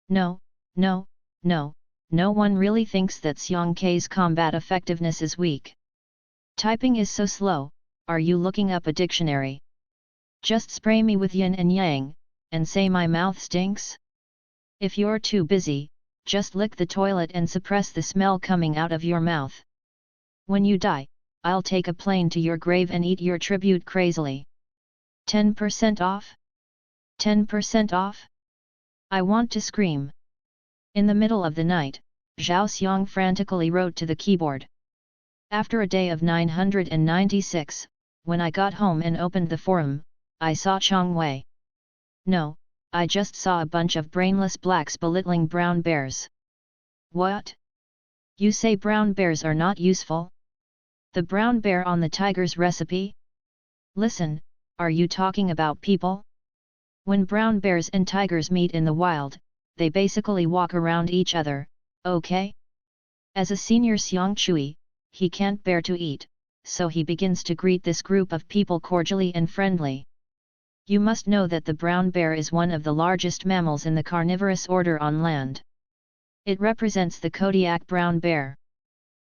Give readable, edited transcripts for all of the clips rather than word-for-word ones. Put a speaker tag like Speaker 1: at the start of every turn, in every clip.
Speaker 1: No, no, no, no one really thinks that Xiong K's combat effectiveness is weak. Typing is so slow, are you looking up a dictionary? Just spray me with yin and yang, and say my mouth stinks? If you're too busy, just lick the toilet and suppress the smell coming out of your mouth. When you die, I'll take a plane to your grave and eat your tribute crazily. 10% off? 10% off? I want to scream. In the middle of the night, Zhao Xiong frantically wrote to the keyboard. After a day of 996, when I got home and opened the forum, I saw Chong Wei. No, I just saw a bunch of brainless blacks belittling brown bears. What? You say brown bears are not useful? The brown bear on the tiger's recipe? Listen, are you talking about people? When brown bears and tigers meet in the wild, they basically walk around each other, okay? As a senior Xiong Chui, he can't bear to eat, so he begins to greet this group of people cordially and friendly. You must know that the brown bear is one of the largest mammals in the carnivorous order on land. It represents the Kodiak brown bear.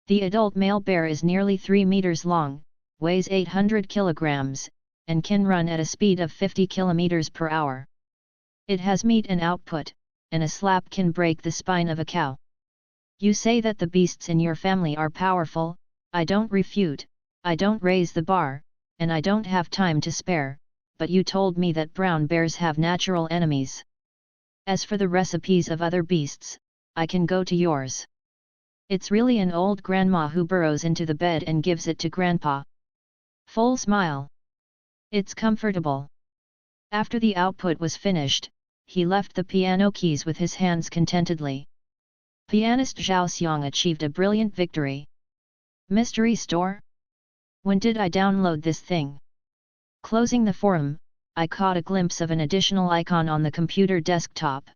Speaker 1: The adult male bear is nearly 3 meters long, weighs 800 kilograms, and can run at a speed of 50 kilometers per hour. It has meat and output, and a slap can break the spine of a cow. You say that the beasts in your family are powerful, I don't refute, I don't raise the bar, and I don't have time to spare, but you told me that brown bears have natural enemies. As for the recipes of other beasts, I can go to yours. It's really an old grandma who burrows into the bed and gives it to grandpa. Full smile. It's comfortable. After the output was finished, he left the piano keys with his hands contentedly. Pianist Zhao Xiong achieved a brilliant victory. Mystery store? When did I download this thing? Closing the forum, I caught a glimpse of an additional icon on the computer desktop.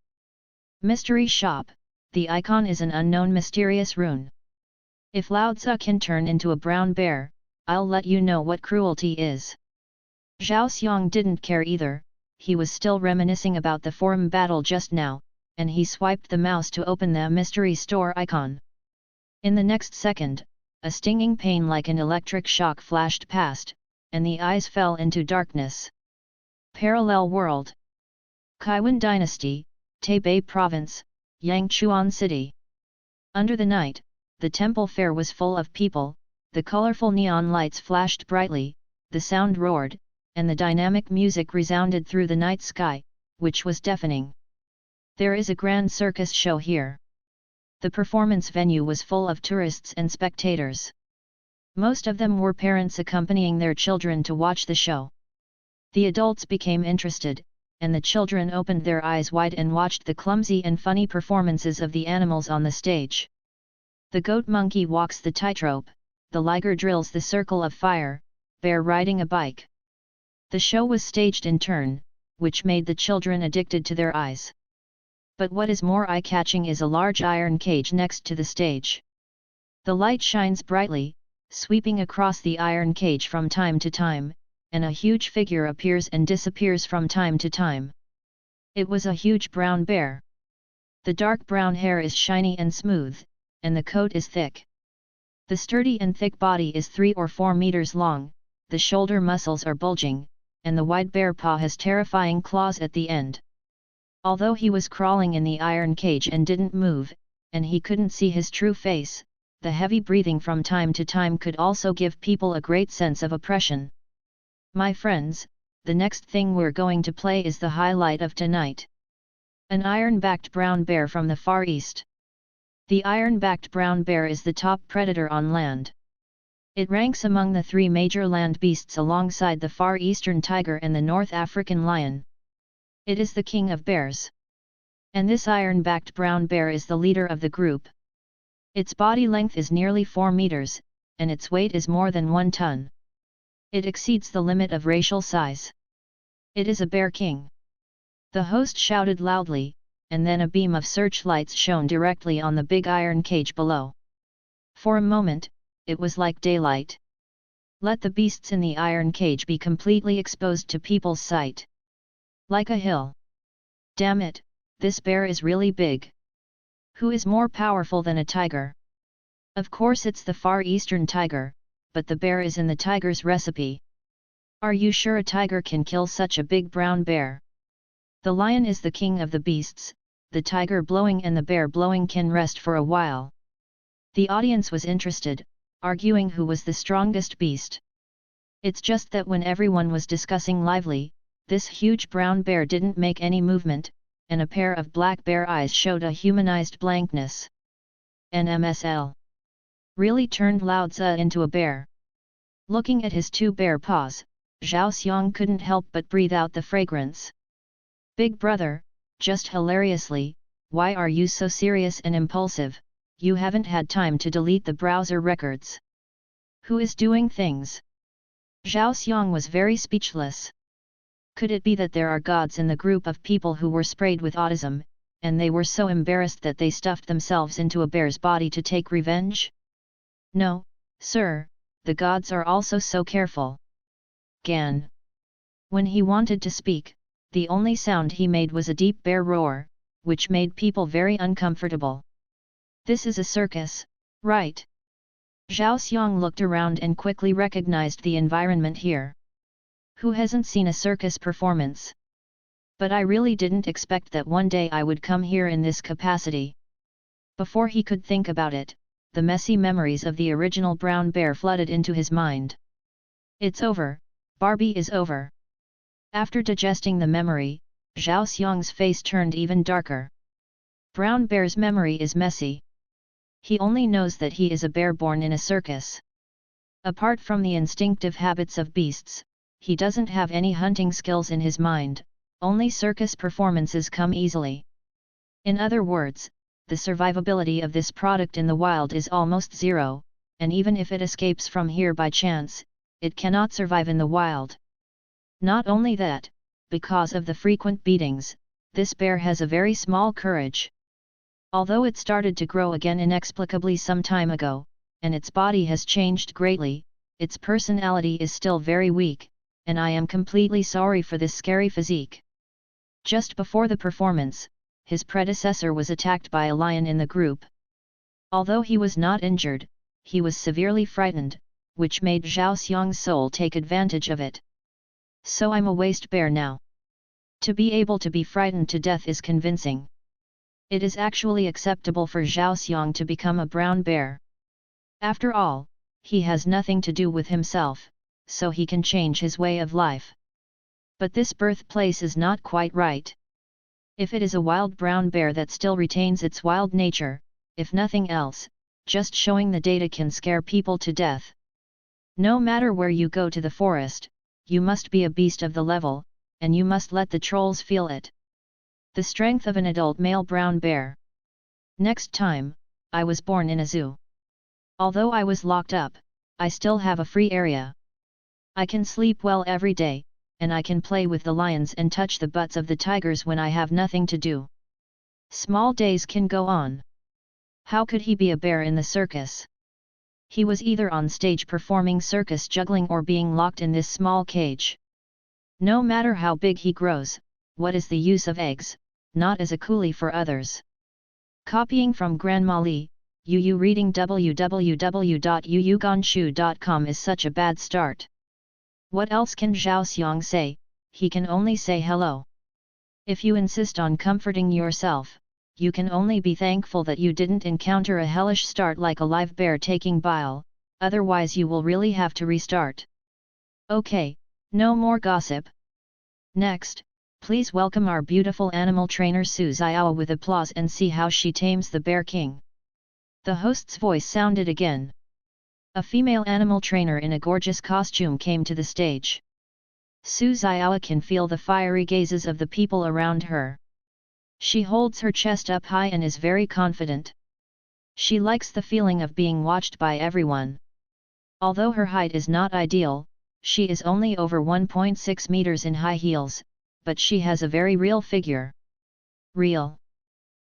Speaker 1: Mystery shop, the icon is an unknown mysterious rune. If Lao Tzu can turn into a brown bear, I'll let you know what cruelty is. Zhao Xiong didn't care either, he was still reminiscing about the forum battle just now, and he swiped the mouse to open the mystery store icon. In the next second, a stinging pain like an electric shock flashed past, and the eyes fell into darkness. Parallel world. Kaiwan Dynasty, Taipei Province, Yangchuan City. Under the night, the temple fair was full of people, the colorful neon lights flashed brightly, the sound roared, and the dynamic music resounded through the night sky, which was deafening. There is a grand circus show here. The performance venue was full of tourists and spectators. Most of them were parents accompanying their children to watch the show. The adults became interested, and the children opened their eyes wide and watched the clumsy and funny performances of the animals on the stage. The goat monkey walks the tightrope, the liger drills the circle of fire, bear riding a bike. The show was staged in turn, which made the children addicted to their eyes. But what is more eye-catching is a large iron cage next to the stage. The light shines brightly, sweeping across the iron cage from time to time, and a huge figure appears and disappears from time to time. It was a huge brown bear. The dark brown hair is shiny and smooth, and the coat is thick. The sturdy and thick body is 3 or 4 meters long, the shoulder muscles are bulging, and the wide bear paw has terrifying claws at the end. Although he was crawling in the iron cage and didn't move, and he couldn't see his true face, the heavy breathing from time to time could also give people a great sense of oppression. My friends, the next thing we're going to play is the highlight of tonight. An iron-backed brown bear from the Far East. The iron-backed brown bear is the top predator on land. It ranks among the 3 major land beasts alongside the Far Eastern tiger and the North African lion. It is the king of bears. And this iron-backed brown bear is the leader of the group. Its body length is nearly 4 meters, and its weight is more than 1 ton. It exceeds the limit of racial size. It is a bear king. The host shouted loudly, and then a beam of searchlights shone directly on the big iron cage below. For a moment, it was like daylight. Let the beasts in the iron cage be completely exposed to people's sight. Like a hill. Damn it, this bear is really big. Who is more powerful than a tiger? Of course it's the Far Eastern tiger, but the bear is in the tiger's recipe. Are you sure a tiger can kill such a big brown bear? The lion is the king of the beasts, the tiger blowing and the bear blowing can rest for a while. The audience was interested, arguing who was the strongest beast. It's just that when everyone was discussing lively, this huge brown bear didn't make any movement, and a pair of black bear eyes showed a humanized blankness. NMSL. Really turned Lao Tzu into a bear. Looking at his two bear paws, Zhao Xiang couldn't help but breathe out the fragrance. Big brother, just hilariously, why are you so serious and impulsive? You haven't had time to delete the browser records. Who is doing things? Zhao Xiang was very speechless. Could it be that there are gods in the group of people who were sprayed with autism, and they were so embarrassed that they stuffed themselves into a bear's body to take revenge? No, sir, the gods are also so careful. Gan. When he wanted to speak, the only sound he made was a deep bear roar, which made people very uncomfortable. This is a circus, right? Zhao Xiang looked around and quickly recognized the environment here. Who hasn't seen a circus performance? But I really didn't expect that one day I would come here in this capacity. Before he could think about it, the messy memories of the original brown bear flooded into his mind. It's over, Barbie is over. After digesting the memory, Zhao Xiang's face turned even darker. Brown bear's memory is messy. He only knows that he is a bear born in a circus. Apart from the instinctive habits of beasts, he doesn't have any hunting skills in his mind, only circus performances come easily. In other words, the survivability of this product in the wild is almost zero, and even if it escapes from here by chance, it cannot survive in the wild. Not only that, because of the frequent beatings, this bear has a very small courage. Although it started to grow again inexplicably some time ago, and its body has changed greatly, its personality is still very weak, and I am completely sorry for this scary physique. Just before the performance, his predecessor was attacked by a lion in the group. Although he was not injured, he was severely frightened, which made Zhao Xiang's soul take advantage of it. So I'm a waste bear now. To be able to be frightened to death is convincing. It is actually acceptable for Zhao Xiang to become a brown bear. After all, he has nothing to do with himself, so he can change his way of life. But this birthplace is not quite right. If it is a wild brown bear that still retains its wild nature, if nothing else, just showing the data can scare people to death. No matter where you go to the forest, you must be a beast of the level, and you must let the trolls feel it. The strength of an adult male brown bear. Next time, I was born in a zoo. Although I was locked up, I still have a free area. I can sleep well every day, and I can play with the lions and touch the butts of the tigers when I have nothing to do. Small days can go on. How could he be a bear in the circus? He was either on stage performing circus juggling or being locked in this small cage. No matter how big he grows, what is the use of eggs, not as a coolie for others? Copying from Grandma Li, Yu reading www.yuyuganshu.com is such a bad start. What else can Zhao Xiang say? He can only say hello. If you insist on comforting yourself, you can only be thankful that you didn't encounter a hellish start like a live bear taking bile, otherwise you will really have to restart. Okay, no more gossip. Next, please welcome our beautiful animal trainer Su Xiao with applause and see how she tames the Bear King. The host's voice sounded again. A female animal trainer in a gorgeous costume came to the stage. Su Xiao can feel the fiery gazes of the people around her. She holds her chest up high and is very confident. She likes the feeling of being watched by everyone. Although her height is not ideal, she is only over 1.6 meters in high heels, but she has a very real figure. Real.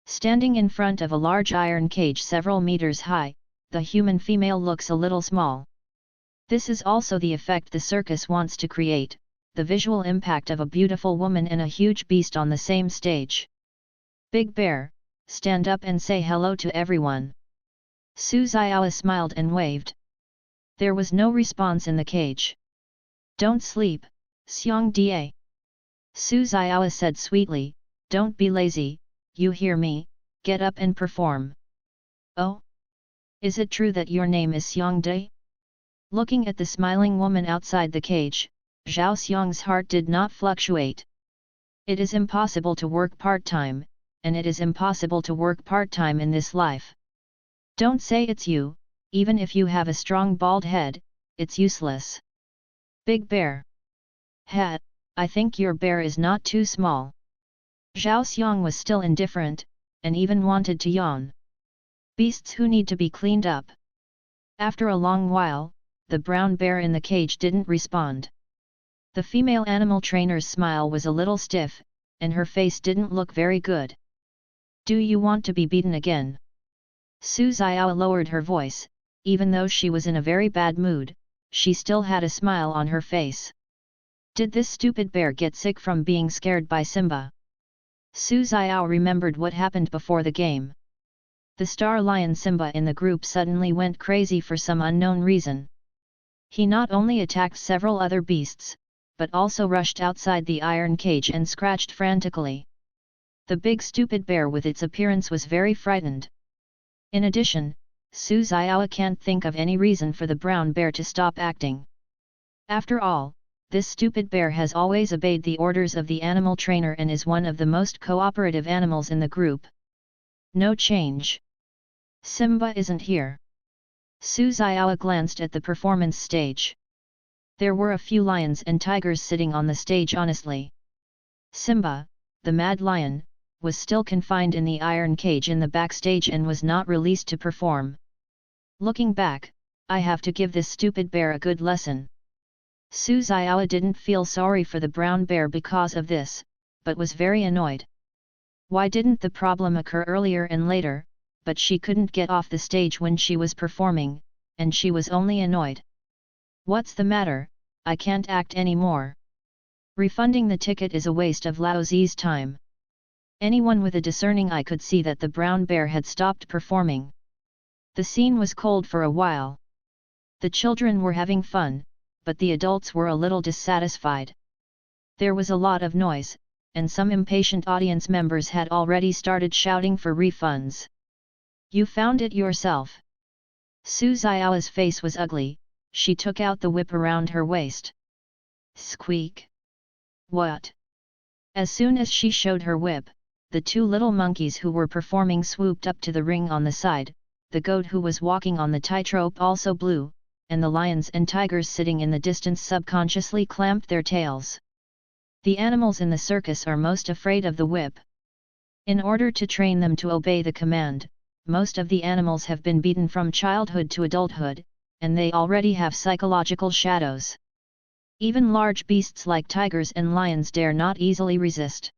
Speaker 1: Standing in front of a large iron cage several meters high, the human female looks a little small. This is also the effect the circus wants to create, the visual impact of a beautiful woman and a huge beast on the same stage. Big Bear, stand up and say hello to everyone. Su Xiao smiled and waved. There was no response in the cage. Don't sleep, Xiang Da. Su Xiao said sweetly, don't be lazy, you hear me, get up and perform. Oh? Is it true that your name is Xiang Da? Looking at the smiling woman outside the cage, Zhao Xiang's heart did not fluctuate. It is impossible to work part-time, and it is impossible to work part-time in this life. Don't say it's you, even if you have a strong bald head, it's useless. Big Bear. Hat, I think your bear is not too small. Zhao Xiang was still indifferent, and even wanted to yawn. Beasts who need to be cleaned up. After a long while, the brown bear in the cage didn't respond. The female animal trainer's smile was a little stiff, and her face didn't look very good. Do you want to be beaten again? Su Xiao lowered her voice, even though she was in a very bad mood, she still had a smile on her face. Did this stupid bear get sick from being scared by Simba? Su Xiao remembered what happened before the game. The star lion Simba in the group suddenly went crazy for some unknown reason. He not only attacked several other beasts, but also rushed outside the iron cage and scratched frantically. The big stupid bear with its appearance was very frightened. In addition, Su Xiao can't think of any reason for the brown bear to stop acting. After all, this stupid bear has always obeyed the orders of the animal trainer and is one of the most cooperative animals in the group. No change. Simba isn't here. Su Xiao glanced at the performance stage. There were a few lions and tigers sitting on the stage honestly. Simba, the mad lion, was still confined in the iron cage in the backstage and was not released to perform. Looking back, I have to give this stupid bear a good lesson. Su Xiao didn't feel sorry for the brown bear because of this, but was very annoyed. Why didn't the problem occur earlier and later, but she couldn't get off the stage when she was performing, and she was only annoyed. What's the matter, I can't act anymore. Refunding the ticket is a waste of Lao Zi's time. Anyone with a discerning eye could see that the brown bear had stopped performing. The scene was cold for a while. The children were having fun, but the adults were a little dissatisfied. There was a lot of noise, and some impatient audience members had already started shouting for refunds. You found it yourself. Su Xiao's face was ugly, she took out the whip around her waist. Squeak! What? As soon as she showed her whip, the two little monkeys who were performing swooped up to the ring on the side, the goat who was walking on the tightrope also blew, and the lions and tigers sitting in the distance subconsciously clamped their tails. The animals in the circus are most afraid of the whip. In order to train them to obey the command, most of the animals have been beaten from childhood to adulthood, and they already have psychological shadows. Even large beasts like tigers and lions dare not easily resist.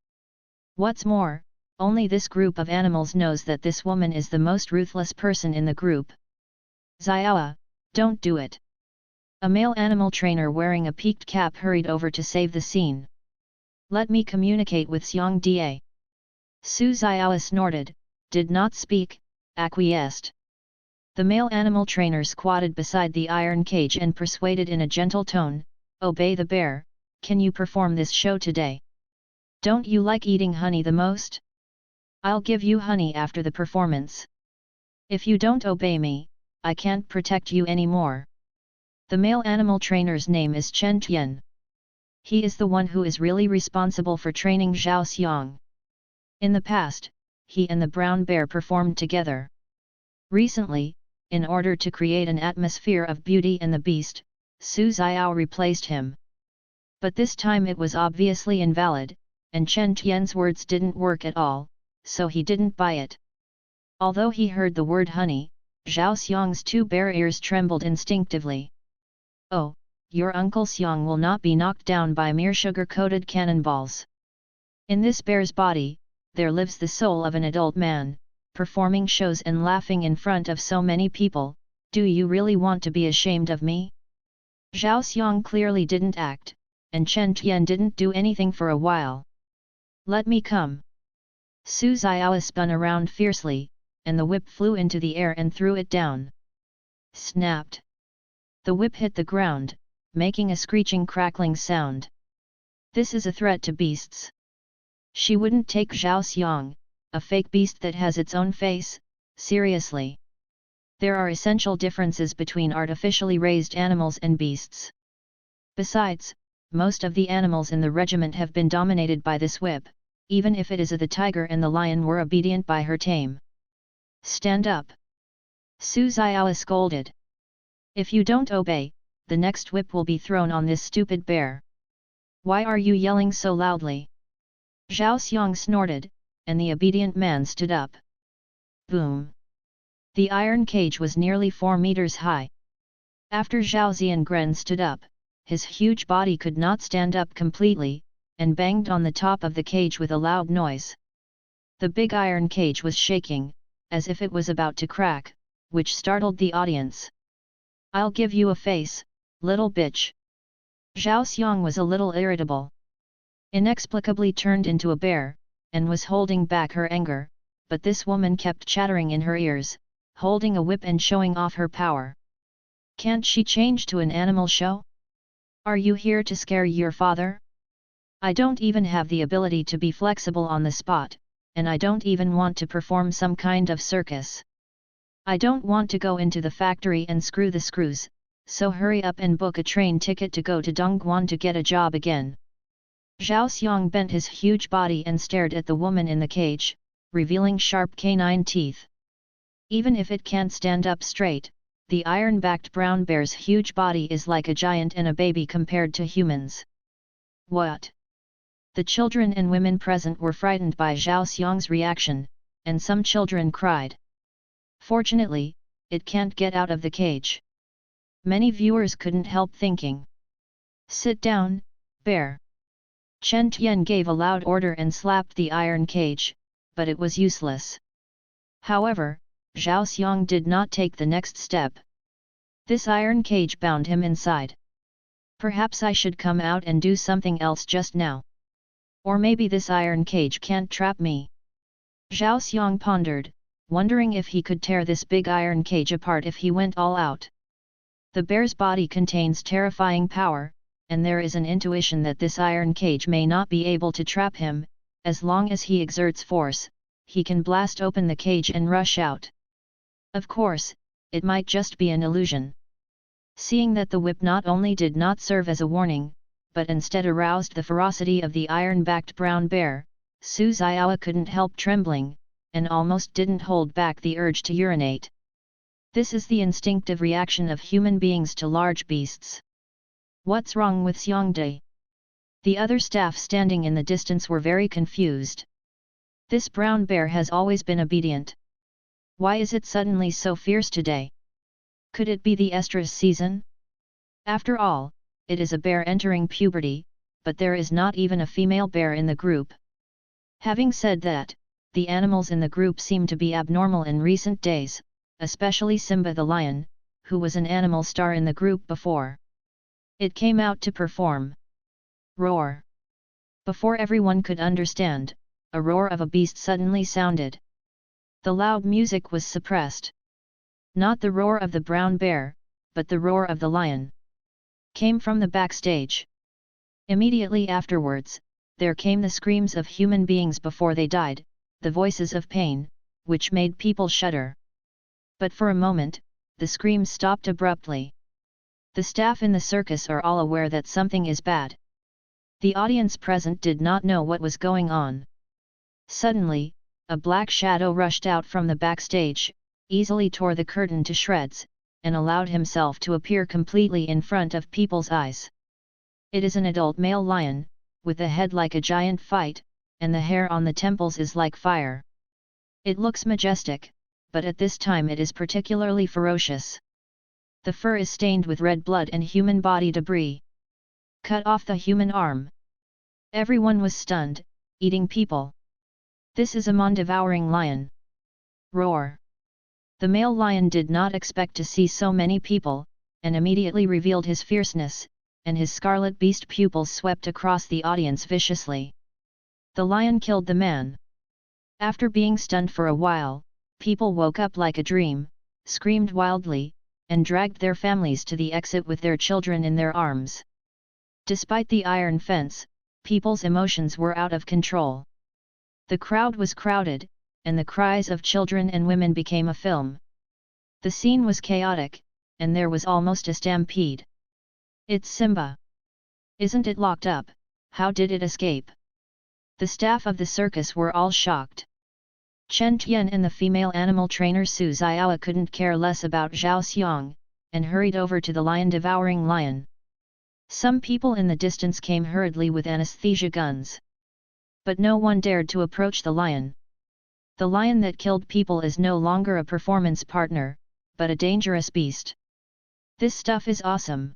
Speaker 1: What's more, only this group of animals knows that this woman is the most ruthless person in the group. Xiao, don't do it. A male animal trainer wearing a peaked cap hurried over to save the scene. Let me communicate with Xiang Da. Su Xiao snorted, did not speak, acquiesced. The male animal trainer squatted beside the iron cage and persuaded in a gentle tone, obey the bear, can you perform this show today? Don't you like eating honey the most? I'll give you honey after the performance. If you don't obey me, I can't protect you anymore. The male animal trainer's name is Chen Tian. He is the one who is really responsible for training Zhao Xiang. In the past, he and the brown bear performed together. Recently, in order to create an atmosphere of Beauty and the Beast, Su Xiao replaced him. But this time it was obviously invalid, and Chen Tian's words didn't work at all, so he didn't buy it. Although he heard the word honey, Zhao Xiang's two bare ears trembled instinctively. Oh, your Uncle Xiang will not be knocked down by mere sugar-coated cannonballs. In this bear's body, there lives the soul of an adult man, performing shows and laughing in front of so many people. Do you really want to be ashamed of me? Zhao Xiang clearly didn't act, and Chen Tian didn't do anything for a while. Let me come. Su Xiao spun around fiercely, and the whip flew into the air and threw it down. Snapped. The whip hit the ground, making a screeching crackling sound. This is a threat to beasts. She wouldn't take Zhao Xiang, a fake beast that has its own face, seriously. There are essential differences between artificially raised animals and beasts. Besides, most of the animals in the regiment have been dominated by this whip, even if it is the tiger and the lion were obedient by her tame. Stand up! Su Xiao scolded. If you don't obey, the next whip will be thrown on this stupid bear. Why are you yelling so loudly? Zhao Xiang snorted, and the obedient man stood up. Boom! The iron cage was nearly 4 meters high. After Zhao Ziangren stood up, his huge body could not stand up completely, and banged on the top of the cage with a loud noise. The big iron cage was shaking, as if it was about to crack, which startled the audience. I'll give you a face, little bitch. Zhao Xiang was a little irritable. Inexplicably turned into a bear, and was holding back her anger, but this woman kept chattering in her ears, holding a whip and showing off her power. Can't she change to an animal show? Are you here to scare your father? I don't even have the ability to be flexible on the spot, and I don't even want to perform some kind of circus. I don't want to go into the factory and screw the screws, so hurry up and book a train ticket to go to Dongguan to get a job again. Zhao Xiang bent his huge body and stared at the woman in the cage, revealing sharp canine teeth. Even if it can't stand up straight, the iron-backed brown bear's huge body is like a giant and a baby compared to humans. What? The children and women present were frightened by Zhao Xiang's reaction, and some children cried. Fortunately, it can't get out of the cage. Many viewers couldn't help thinking. Sit down, bear. Chen Tian gave a loud order and slapped the iron cage, but it was useless. However, Zhao Xiang did not take the next step. This iron cage bound him inside. Perhaps I should come out and do something else just now. Or maybe this iron cage can't trap me. Zhao Xiang pondered, wondering if he could tear this big iron cage apart if he went all out. The bear's body contains terrifying power, and there is an intuition that this iron cage may not be able to trap him. As long as he exerts force, he can blast open the cage and rush out. Of course, it might just be an illusion. Seeing that the whip not only did not serve as a warning, but instead aroused the ferocity of the iron-backed brown bear, Su Xiao couldn't help trembling, and almost didn't hold back the urge to urinate. This is the instinctive reaction of human beings to large beasts. What's wrong with Xiangde? The other staff standing in the distance were very confused. This brown bear has always been obedient. Why is it suddenly so fierce today? Could it be the estrus season? After all, it is a bear entering puberty, but there is not even a female bear in the group. Having said that, the animals in the group seem to be abnormal in recent days, especially Simba the lion, who was an animal star in the group before. It came out to perform. Roar! Before everyone could understand, a roar of a beast suddenly sounded. The loud music was suppressed. Not the roar of the brown bear, but the roar of the lion. Came from the backstage. Immediately afterwards, there came the screams of human beings before they died, the voices of pain, which made people shudder. But for a moment, the screams stopped abruptly. The staff in the circus are all aware that something is bad. The audience present did not know what was going on. Suddenly, a black shadow rushed out from the backstage, easily tore the curtain to shreds, and allowed himself to appear completely in front of people's eyes. It is an adult male lion, with a head like a giant fight, and the hair on the temples is like fire. It looks majestic, but at this time it is particularly ferocious. The fur is stained with red blood and human body debris. Cut off the human arm. Everyone was stunned, eating people. This is a man-devouring lion. Roar! The male lion did not expect to see so many people, and immediately revealed his fierceness, and his scarlet beast pupils swept across the audience viciously. The lion killed the man. After being stunned for a while, people woke up like a dream, screamed wildly, and dragged their families to the exit with their children in their arms. Despite the iron fence, people's emotions were out of control. The crowd was crowded, and the cries of children and women became a film. The scene was chaotic, and there was almost a stampede. "It's Simba! Isn't it locked up? How did it escape?" The staff of the circus were all shocked. Chen Tian and the female animal trainer Su Xiaoa couldn't care less about Zhao Xiang, and hurried over to the lion-devouring lion. Some people in the distance came hurriedly with anesthesia guns. But no one dared to approach the lion. The lion that killed people is no longer a performance partner, but a dangerous beast. This stuff is awesome.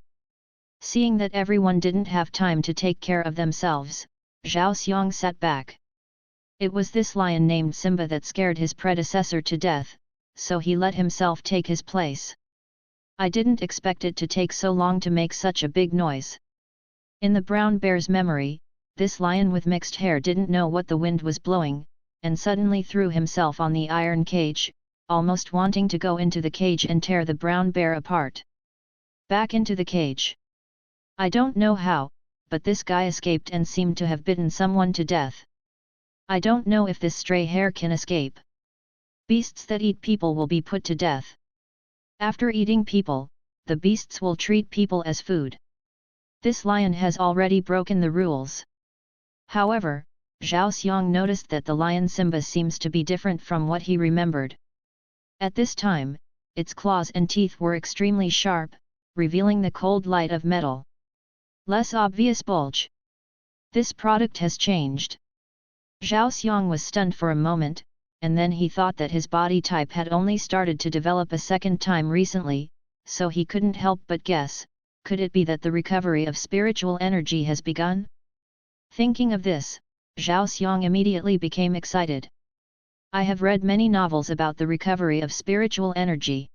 Speaker 1: Seeing that everyone didn't have time to take care of themselves, Zhao Xiang sat back. It was this lion named Simba that scared his predecessor to death, so he let himself take his place. I didn't expect it to take so long to make such a big noise. In the brown bear's memory, this lion with mixed hair didn't know what the wind was blowing, and suddenly threw himself on the iron cage, almost wanting to go into the cage and tear the brown bear apart. Back into the cage. I don't know how, but this guy escaped and seemed to have bitten someone to death. I don't know if this stray hare can escape. Beasts that eat people will be put to death. After eating people, the beasts will treat people as food. This lion has already broken the rules. However, Zhao Xiang noticed that the lion Simba seems to be different from what he remembered. At this time, its claws and teeth were extremely sharp, revealing the cold light of metal. Less obvious bulge. This product has changed. Zhao Xiang was stunned for a moment, and then he thought that his body type had only started to develop a second time recently, so he couldn't help but guess, could it be that the recovery of spiritual energy has begun? Thinking of this, Zhao Xiang immediately became excited. I have read many novels about the recovery of spiritual energy.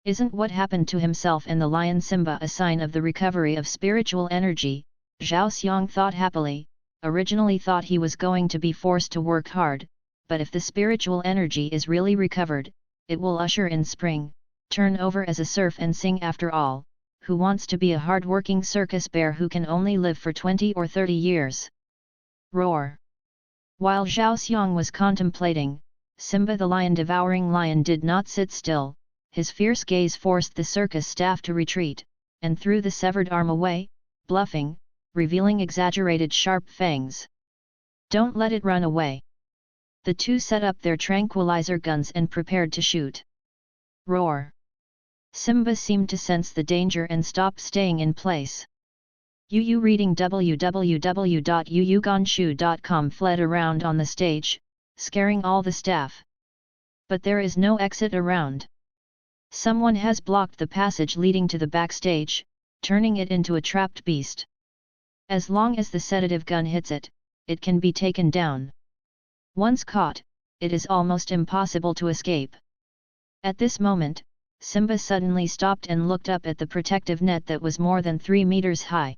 Speaker 1: Isn't what happened to himself and the lion Simba a sign of the recovery of spiritual energy? Zhao Xiang thought happily, originally thought he was going to be forced to work hard, but if the spiritual energy is really recovered, it will usher in spring, turn over as a serf and sing after all. Who wants to be a hard-working circus bear who can only live for 20 or 30 years? Roar! While Zhao Xiang was contemplating, Simba the lion-devouring lion did not sit still. His fierce gaze forced the circus staff to retreat, and threw the severed arm away, bluffing, revealing exaggerated sharp fangs. Don't let it run away. The two set up their tranquilizer guns and prepared to shoot. Roar! Simba seemed to sense the danger and stopped staying in place. Yu reading www.yuyuganshu.com fled around on the stage, scaring all the staff. But there is no exit around. Someone has blocked the passage leading to the backstage, turning it into a trapped beast. As long as the sedative gun hits it, it can be taken down. Once caught, it is almost impossible to escape. At this moment, Simba suddenly stopped and looked up at the protective net that was more than 3 meters high.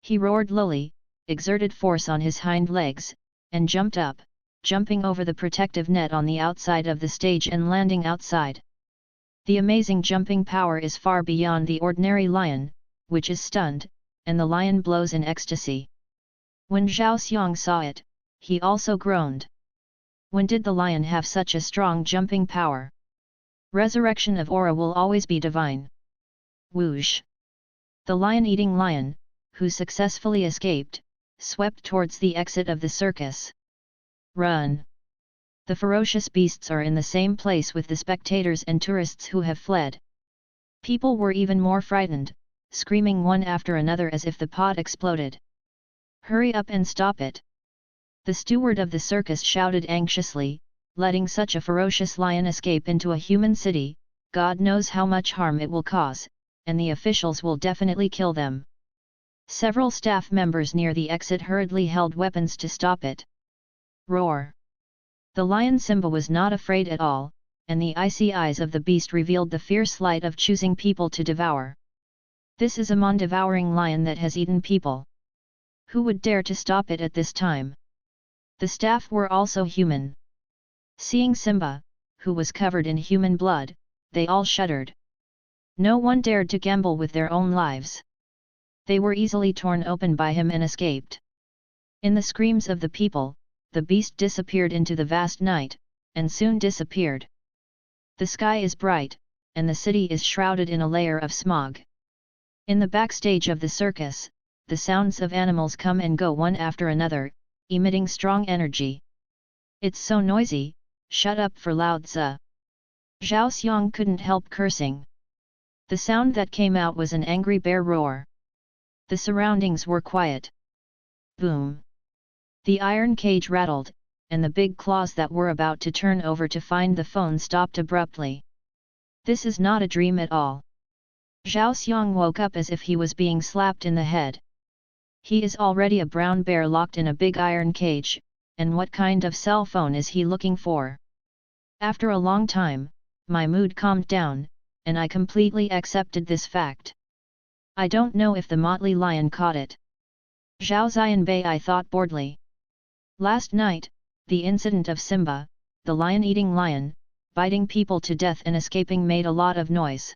Speaker 1: He roared lowly, exerted force on his hind legs, and jumped up, jumping over the protective net on the outside of the stage and landing outside. The amazing jumping power is far beyond the ordinary lion, which is stunned, and the lion blows in ecstasy. When Zhao Xiang saw it, he also groaned. When did the lion have such a strong jumping power? Resurrection of aura will always be divine. Whoosh! The lion-eating lion, who successfully escaped, swept towards the exit of the circus. Run! The ferocious beasts are in the same place with the spectators and tourists who have fled. People were even more frightened, screaming one after another as if the pot exploded. Hurry up and stop it! The steward of the circus shouted anxiously, letting such a ferocious lion escape into a human city, God knows how much harm it will cause, and the officials will definitely kill them. Several staff members near the exit hurriedly held weapons to stop it. Roar! The lion Simba was not afraid at all, and the icy eyes of the beast revealed the fierce light of choosing people to devour. This is a mon-devouring lion that has eaten people. Who would dare to stop it at this time? The staff were also human. Seeing Simba, who was covered in human blood, they all shuddered. No one dared to gamble with their own lives. They were easily torn open by him and escaped. In the screams of the people, the beast disappeared into the vast night, and soon disappeared. The sky is bright, and the city is shrouded in a layer of smog. In the backstage of the circus, the sounds of animals come and go one after another, emitting strong energy. It's so noisy, shut up for Lao Tzu. Zhao Xiang couldn't help cursing. The sound that came out was an angry bear roar. The surroundings were quiet. Boom! The iron cage rattled, and the big claws that were about to turn over to find the phone stopped abruptly. This is not a dream at all. Zhao Xiang woke up as if he was being slapped in the head. He is already a brown bear locked in a big iron cage, and what kind of cell phone is he looking for? After a long time, my mood calmed down, and I completely accepted this fact. I don't know if the motley lion caught it. Zhao Xianbei, I thought boredly. Last night, the incident of Simba, the lion-eating lion, biting people to death and escaping made a lot of noise.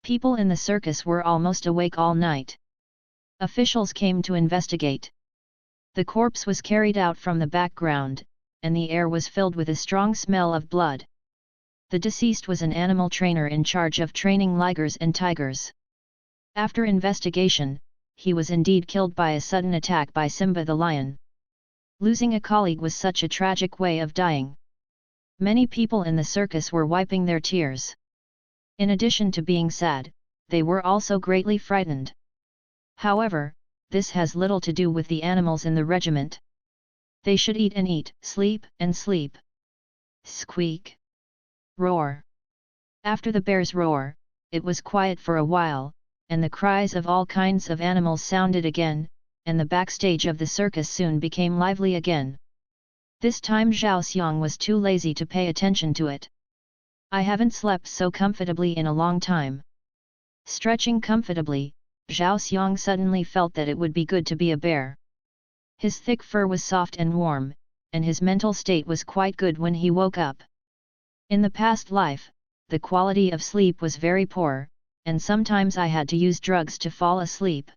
Speaker 1: People in the circus were almost awake all night. Officials came to investigate. The corpse was carried out from the background, and the air was filled with a strong smell of blood. The deceased was an animal trainer in charge of training ligers and tigers. After investigation, he was indeed killed by a sudden attack by Simba the lion. Losing a colleague was such a tragic way of dying. Many people in the circus were wiping their tears. In addition to being sad, they were also greatly frightened. However, this has little to do with the animals in the regiment. They should eat and eat, sleep and sleep. Squeak! Roar! After the bear's roar, it was quiet for a while, and the cries of all kinds of animals sounded again, and the backstage of the circus soon became lively again. This time Zhao Xiang was too lazy to pay attention to it. I haven't slept so comfortably in a long time. Stretching comfortably, Zhao Xiang suddenly felt that it would be good to be a bear. His thick fur was soft and warm, and his mental state was quite good when he woke up. In the past life, the quality of sleep was very poor, and sometimes I had to use drugs to fall asleep.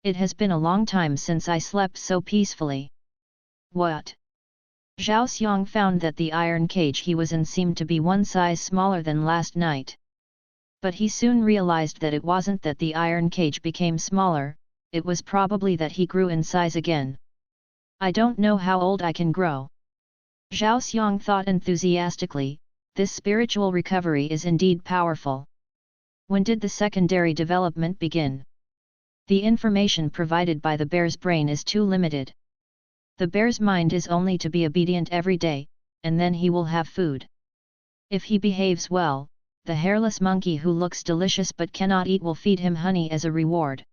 Speaker 1: It has been a long time since I slept so peacefully. What? Zhao Xiang found that the iron cage he was in seemed to be one size smaller than last night. But he soon realized that it wasn't that the iron cage became smaller, it was probably that he grew in size again. I don't know how old I can grow. Zhao Xiang thought enthusiastically, this spiritual recovery is indeed powerful. When did the secondary development begin? The information provided by the bear's brain is too limited. The bear's mind is only to be obedient every day, and then he will have food. If he behaves well, the hairless monkey who looks delicious but cannot eat will feed him honey as a reward.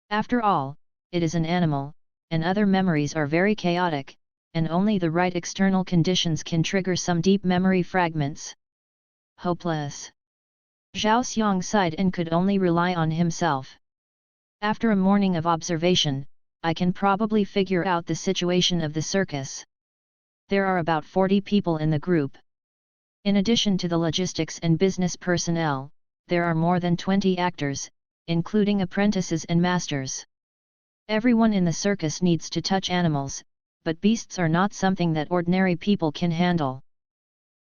Speaker 1: After all, it is an animal, and other memories are very chaotic, and only the right external conditions can trigger some deep memory fragments. Hopeless. Zhao Xiang sighed and could only rely on himself. After a morning of observation, I can probably figure out the situation of the circus. There are about 40 people in the group. In addition to the logistics and business personnel, there are more than 20 actors, including apprentices and masters. Everyone in the circus needs to touch animals, but beasts are not something that ordinary people can handle.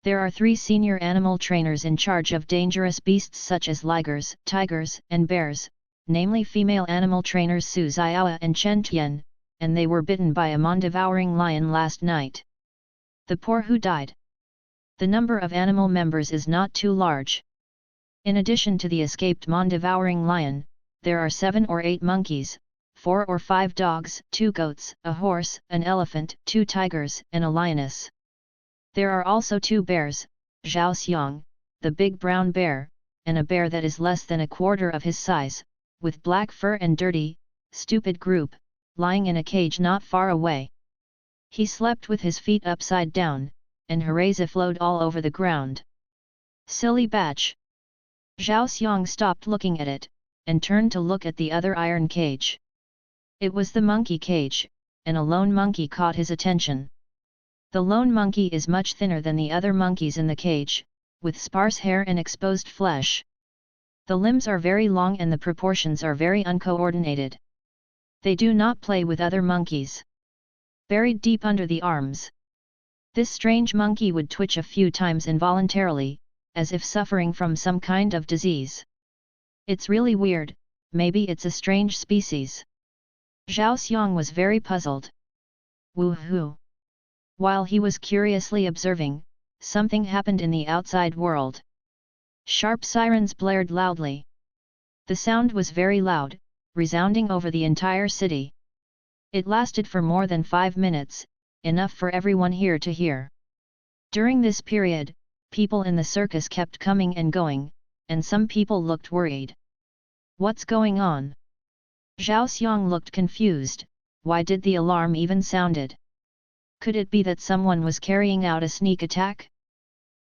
Speaker 1: There are 3 senior animal trainers in charge of dangerous beasts such as ligers, tigers, and bears, namely female animal trainers Su Xiaoa and Chen Tian, and they were bitten by a mon-devouring lion last night. The poor who died. The number of animal members is not too large. In addition to the escaped mon-devouring lion, there are 7 or 8 monkeys, 4 or 5 dogs, 2 goats, a horse, an elephant, 2 tigers, and a lioness. There are also 2 bears, Zhao Xiang, the big brown bear, and a bear that is less than a quarter of his size, with black fur and dirty, stupid group, lying in a cage not far away. He slept with his feet upside down, and Hareza flowed all over the ground. Silly batch! Zhao Xiang stopped looking at it, and turned to look at the other iron cage. It was the monkey cage, and a lone monkey caught his attention. The lone monkey is much thinner than the other monkeys in the cage, with sparse hair and exposed flesh. The limbs are very long and the proportions are very uncoordinated. They do not play with other monkeys. Buried deep under the arms. This strange monkey would twitch a few times involuntarily, as if suffering from some kind of disease. It's really weird, maybe it's a strange species. Zhao Xiang was very puzzled. Woohoo! While he was curiously observing, something happened in the outside world. Sharp sirens blared loudly. The sound was very loud, resounding over the entire city. It lasted for more than 5 minutes, enough for everyone here to hear. During this period, people in the circus kept coming and going, and some people looked worried. What's going on? Zhao Xiang looked confused. Why did the alarm even sounded? Could it be that someone was carrying out a sneak attack?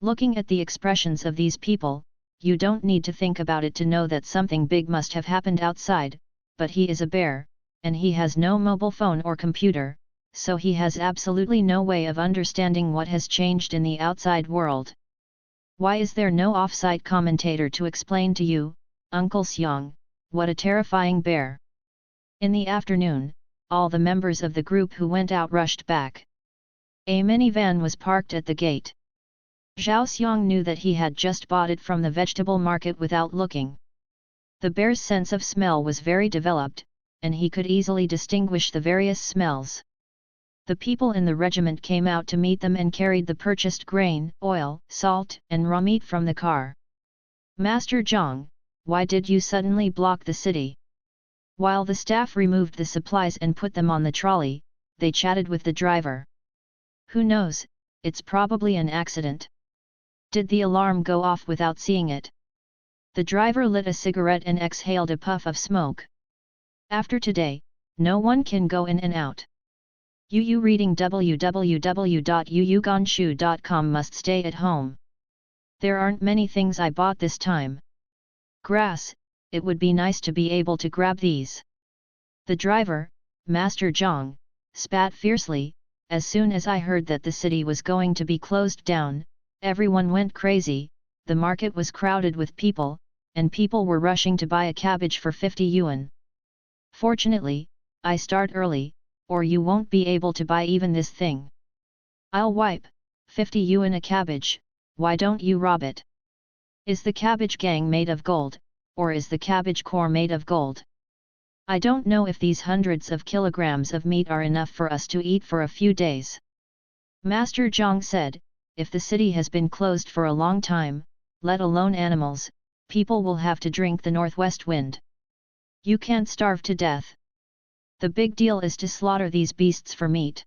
Speaker 1: Looking at the expressions of these people, you don't need to think about it to know that something big must have happened outside, but he is a bear, and he has no mobile phone or computer, so he has absolutely no way of understanding what has changed in the outside world. Why is there no off-site commentator to explain to you, Uncle Xiang, what a terrifying bear? In the afternoon, all the members of the group who went out rushed back. A minivan was parked at the gate. Zhao Xiang knew that he had just bought it from the vegetable market without looking. The bear's sense of smell was very developed, and he could easily distinguish the various smells. The people in the regiment came out to meet them and carried the purchased grain, oil, salt, and raw meat from the car. Master Zhang, why did you suddenly block the city? While the staff removed the supplies and put them on the trolley, they chatted with the driver. Who knows, it's probably an accident. Did the alarm go off without seeing it? The driver lit a cigarette and exhaled a puff of smoke. After today, no one can go in and out. Yu reading www.yuyuganshu.com must stay at home. There aren't many things I bought this time. Grass, it would be nice to be able to grab these. The driver, Master Zhang, spat fiercely. As soon as I heard that the city was going to be closed down, everyone went crazy, the market was crowded with people, and people were rushing to buy a cabbage for 50 yuan. Fortunately, I start early, or you won't be able to buy even this thing. I'll wipe, 50 yuan a cabbage, why don't you rob it? Is the cabbage gang made of gold, or is the cabbage core made of gold? I don't know if these hundreds of kilograms of meat are enough for us to eat for a few days. Master Zhang said, if the city has been closed for a long time, let alone animals, people will have to drink the northwest wind. You can't starve to death. The big deal is to slaughter these beasts for meat.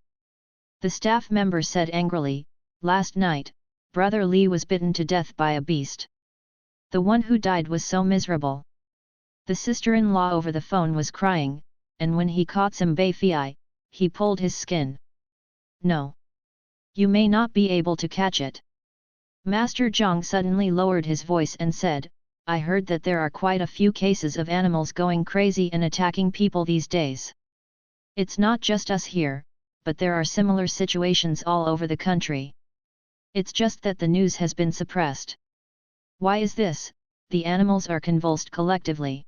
Speaker 1: The staff member said angrily, last night, Brother Li was bitten to death by a beast. The one who died was so miserable. The sister-in-law over the phone was crying, and when he caught some Beifei, he pulled his skin. No. You may not be able to catch it. Master Zhang suddenly lowered his voice and said, I heard that there are quite a few cases of animals going crazy and attacking people these days. It's not just us here, but there are similar situations all over the country. It's just that the news has been suppressed. Why is this? The animals are convulsed collectively.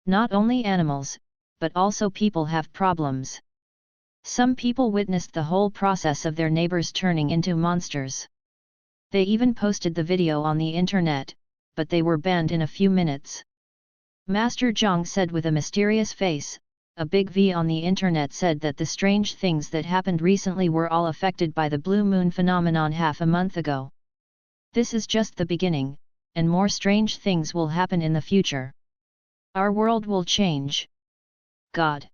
Speaker 1: Not only animals, but also people have problems. Some people witnessed the whole process of their neighbors turning into monsters. They even posted the video on the internet, but they were banned in a few minutes. Master Zhang said with a mysterious face. A big V on the internet said that the strange things that happened recently were all affected by the blue moon phenomenon half a month ago. This is just the beginning, and more strange things will happen in the future. Our world will change. God.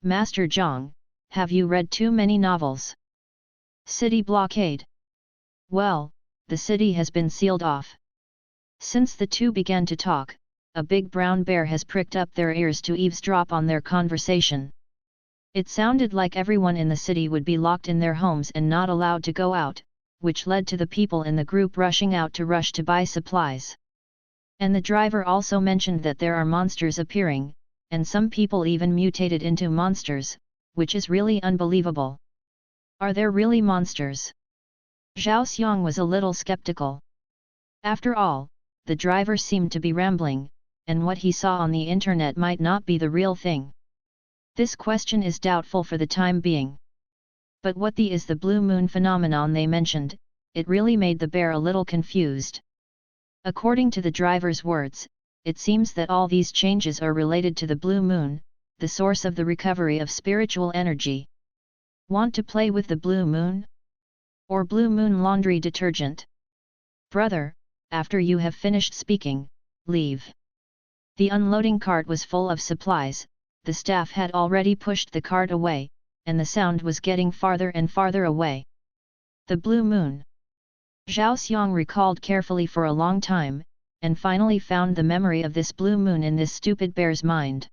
Speaker 1: Master Zhang, have you read too many novels? City blockade. Well, the city has been sealed off. Since the two began to talk, a big brown bear has pricked up their ears to eavesdrop on their conversation. It sounded like everyone in the city would be locked in their homes and not allowed to go out, which led to the people in the group rushing out to rush to buy supplies. And the driver also mentioned that there are monsters appearing, and some people even mutated into monsters, which is really unbelievable. Are there really monsters? Zhao Xiang was a little skeptical. After all, the driver seemed to be rambling, and what he saw on the internet might not be the real thing. This question is doubtful for the time being. But what is the blue moon phenomenon they mentioned? It really made the bear a little confused. According to the driver's words, it seems that all these changes are related to the blue moon, the source of the recovery of spiritual energy. Want to play with the blue moon? Or blue moon laundry detergent? Brother, after you have finished speaking, leave. The unloading cart was full of supplies, the staff had already pushed the cart away, and the sound was getting farther and farther away. The blue moon. Zhao Xiang recalled carefully for a long time, and finally found the memory of this blue moon in this stupid bear's mind.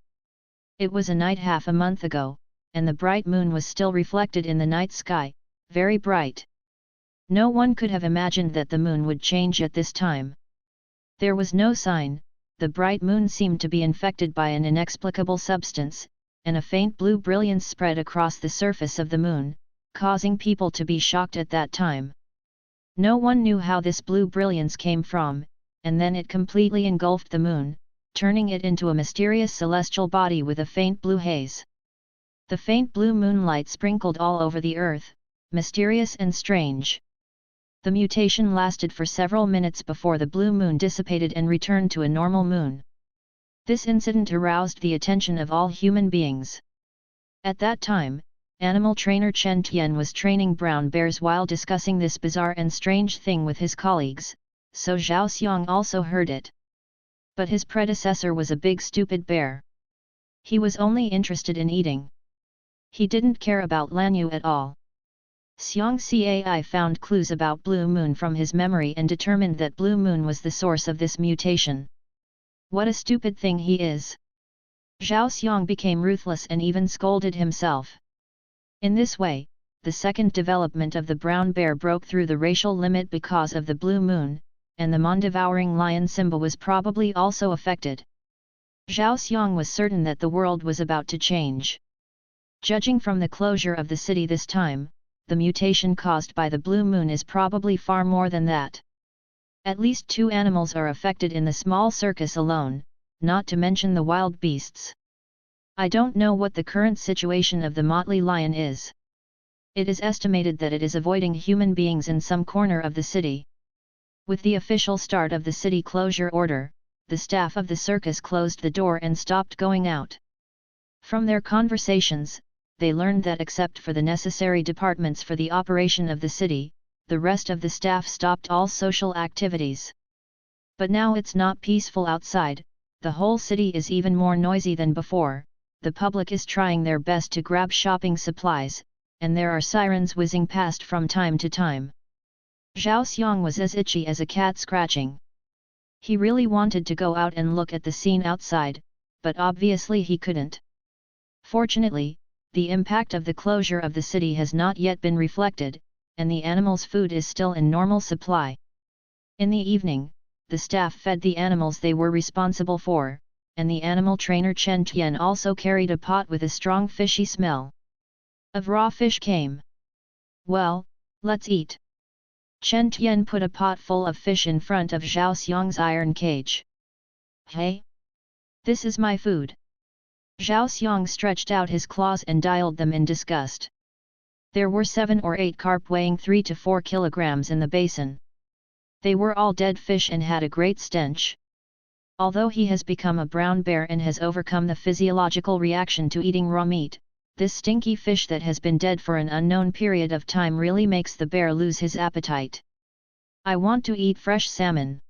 Speaker 1: It was a night half a month ago, and the bright moon was still reflected in the night sky, very bright. No one could have imagined that the moon would change at this time. There was no sign, the bright moon seemed to be infected by an inexplicable substance, and a faint blue brilliance spread across the surface of the moon, causing people to be shocked at that time. No one knew how this blue brilliance came from, and then it completely engulfed the moon, turning it into a mysterious celestial body with a faint blue haze. The faint blue moonlight sprinkled all over the earth, mysterious and strange. The mutation lasted for several minutes before the blue moon dissipated and returned to a normal moon. This incident aroused the attention of all human beings. At that time, animal trainer Chen Tian was training brown bears while discussing this bizarre and strange thing with his colleagues, so Zhao Xiang also heard it. But his predecessor was a big stupid bear. He was only interested in eating. He didn't care about Lanyu at all. Xiang Cai found clues about Blue Moon from his memory and determined that Blue Moon was the source of this mutation. What a stupid thing he is! Zhao Xiang became ruthless and even scolded himself. In this way, the second development of the brown bear broke through the racial limit because of the Blue Moon, and the mon-devouring lion Simba was probably also affected. Zhao Xiang was certain that the world was about to change. Judging from the closure of the city this time, the mutation caused by the blue moon is probably far more than that. At least 2 animals are affected in the small circus alone, not to mention the wild beasts. I don't know what the current situation of the motley lion is. It is estimated that it is avoiding human beings in some corner of the city. With the official start of the city closure order, the staff of the circus closed the door and stopped going out. From their conversations, they learned that except for the necessary departments for the operation of the city, the rest of the staff stopped all social activities. But now it's not peaceful outside, the whole city is even more noisy than before, the public is trying their best to grab shopping supplies, and there are sirens whizzing past from time to time. Zhao Xiang was as itchy as a cat scratching. He really wanted to go out and look at the scene outside, but obviously he couldn't. Fortunately, the impact of the closure of the city has not yet been reflected, and the animals' food is still in normal supply. In the evening, the staff fed the animals they were responsible for, and the animal trainer Chen Tian also carried a pot with a strong fishy smell. Of raw fish came. Well, let's eat. Chen Tian put a pot full of fish in front of Zhao Xiang's iron cage. Hey! This is my food. Zhao Xiang stretched out his claws and dialed them in disgust. There were 7 or 8 carp weighing 3 to 4 kilograms in the basin. They were all dead fish and had a great stench. Although he has become a brown bear and has overcome the physiological reaction to eating raw meat, this stinky fish that has been dead for an unknown period of time really makes the bear lose his appetite. I want to eat fresh salmon.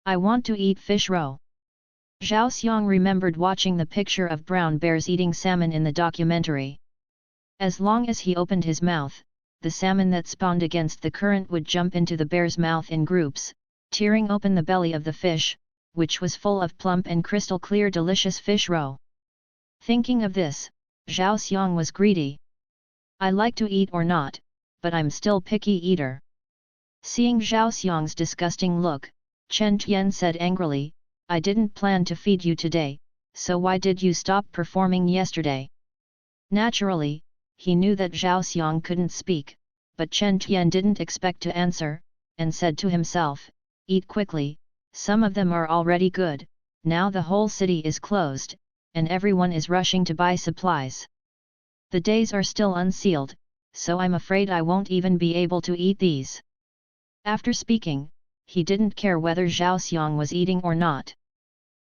Speaker 1: I want to eat fish roe. Zhao Xiang remembered watching the picture of brown bears eating salmon in the documentary. As long as he opened his mouth, the salmon that spawned against the current would jump into the bear's mouth in groups, tearing open the belly of the fish, which was full of plump and crystal clear delicious fish roe. Thinking of this, Zhao Xiang was greedy. I like to eat or not, but I'm still picky eater. Seeing Zhao Xiang's disgusting look, Chen Tian said angrily, I didn't plan to feed you today, so why did you stop performing yesterday? Naturally, he knew that Zhao Xiang couldn't speak, but Chen Tian didn't expect to answer, and said to himself, "Eat quickly, some of them are already good, now the whole city is closed, and everyone is rushing to buy supplies. The days are still unsealed, so I'm afraid I won't even be able to eat these." After speaking, he didn't care whether Zhao Xiang was eating or not.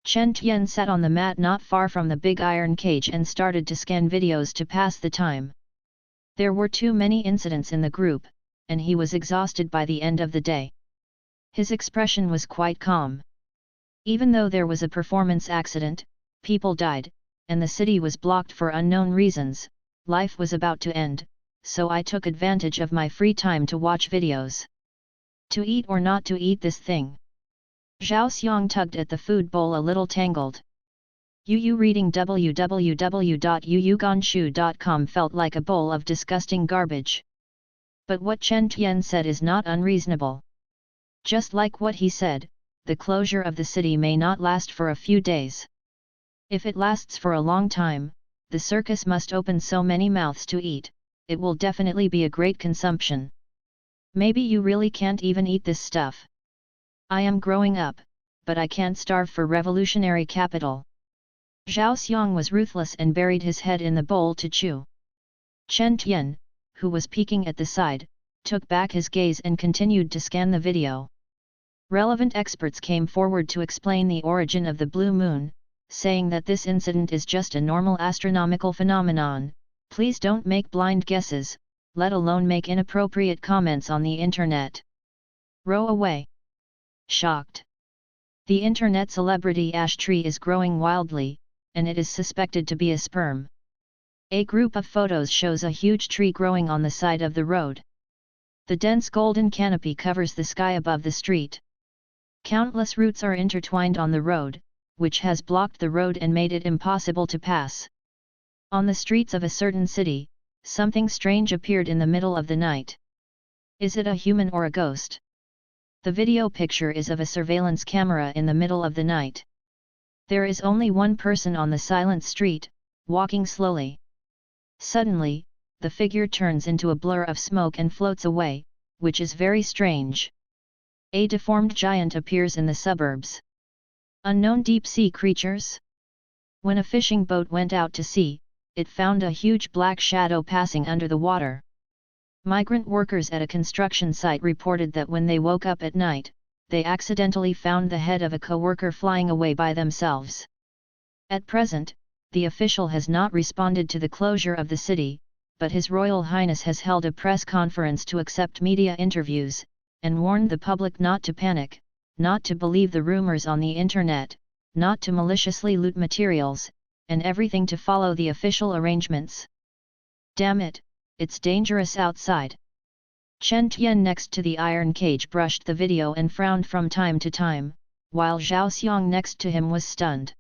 Speaker 1: Chen Tian sat on the mat not far from the big iron cage and started to scan videos to pass the time. There were too many incidents in the group, and he was exhausted by the end of the day. His expression was quite calm. Even though there was a performance accident, people died, and the city was blocked for unknown reasons, life was about to end, so I took advantage of my free time to watch videos. To eat or not to eat this thing? Zhao Xiang tugged at the food bowl a little tangled. Yu reading www.yuyuganshu.com felt like a bowl of disgusting garbage. But what Chen Tian said is not unreasonable. Just like what he said, the closure of the city may not last for a few days. If it lasts for a long time, the circus must open so many mouths to eat, it will definitely be a great consumption. Maybe you really can't even eat this stuff. I am growing up, but I can't starve for revolutionary capital. Zhao Xiang was ruthless and buried his head in the bowl to chew. Chen Tian, who was peeking at the side, took back his gaze and continued to scan the video. Relevant experts came forward to explain the origin of the blue moon, saying that this incident is just a normal astronomical phenomenon. Please don't make blind guesses, let alone make inappropriate comments on the internet. Row away. Shocked. The internet celebrity ash tree is growing wildly, and it is suspected to be a sperm. A group of photos shows a huge tree growing on the side of the road. The dense golden canopy covers the sky above the street. Countless roots are intertwined on the road, which has blocked the road and made it impossible to pass. On the streets of a certain city, something strange appeared in the middle of the night. Is it a human or a ghost? The video picture is of a surveillance camera in the middle of the night. There is only one person on the silent street, walking slowly. Suddenly, the figure turns into a blur of smoke and floats away, which is very strange. A deformed giant appears in the suburbs. Unknown deep-sea creatures? When a fishing boat went out to sea, it found a huge black shadow passing under the water. Migrant workers at a construction site reported that when they woke up at night, they accidentally found the head of a co-worker flying away by themselves. At present, the official has not responded to the closure of the city, but His Royal Highness has held a press conference to accept media interviews, and warned the public not to panic, not to believe the rumors on the internet, not to maliciously loot materials, and everything to follow the official arrangements. Damn it, it's dangerous outside. Chen Tian next to the iron cage brushed the video and frowned from time to time, while Zhao Xiang next to him was stunned.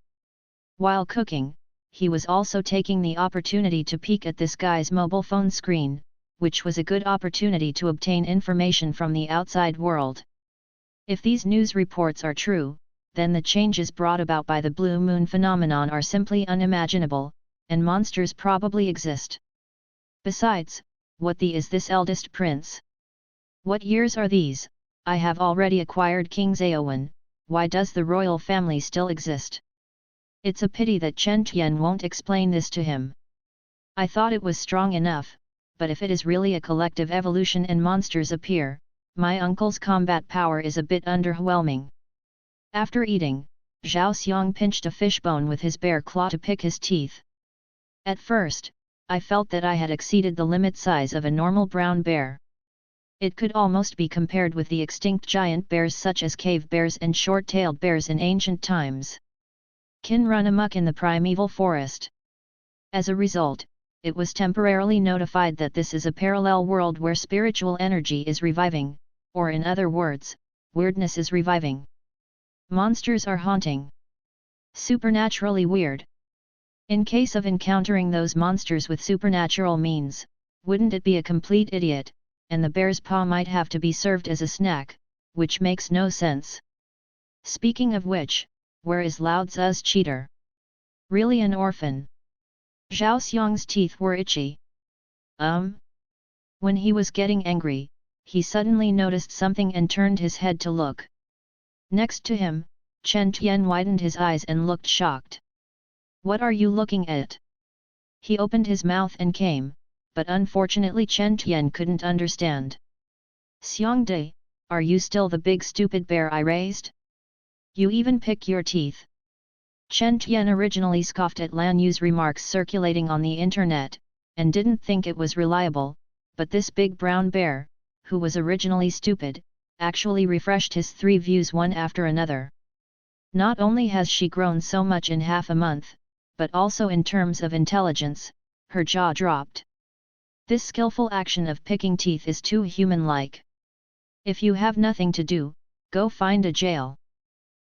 Speaker 1: While cooking, he was also taking the opportunity to peek at this guy's mobile phone screen, which was a good opportunity to obtain information from the outside world. If these news reports are true, then the changes brought about by the blue moon phenomenon are simply unimaginable, and monsters probably exist. Besides, what the is this eldest prince? What years are these? I have already acquired King Zaowen, why does the royal family still exist? It's a pity that Chen Tian won't explain this to him. I thought it was strong enough, but if it is really a collective evolution and monsters appear, my uncle's combat power is a bit underwhelming. After eating, Zhao Xiang pinched a fishbone with his bare claw to pick his teeth. At first, I felt that I had exceeded the limit size of a normal brown bear. It could almost be compared with the extinct giant bears such as cave bears and short-tailed bears in ancient times. Can run amok in the primeval forest. As a result, it was temporarily notified that this is a parallel world where spiritual energy is reviving, or in other words, weirdness is reviving. Monsters are haunting. Supernaturally weird. In case of encountering those monsters with supernatural means, wouldn't it be a complete idiot, and the bear's paw might have to be served as a snack, which makes no sense. Speaking of which, where is Lao Tzu's cheater? Really an orphan? Zhao Xiang's teeth were itchy. When he was getting angry, he suddenly noticed something and turned his head to look. Next to him, Chen Tian widened his eyes and looked shocked. "What are you looking at?" He opened his mouth and came, but unfortunately Chen Tian couldn't understand. "Xiang Dai, are you still the big stupid bear I raised? You even pick your teeth." Chen Tian originally scoffed at Lan Yu's remarks circulating on the internet, and didn't think it was reliable, but this big brown bear, who was originally stupid, actually refreshed his 3 views one after another. Not only has she grown so much in half a month, but also in terms of intelligence, her jaw dropped. This skillful action of picking teeth is too human-like. If you have nothing to do, go find a jail.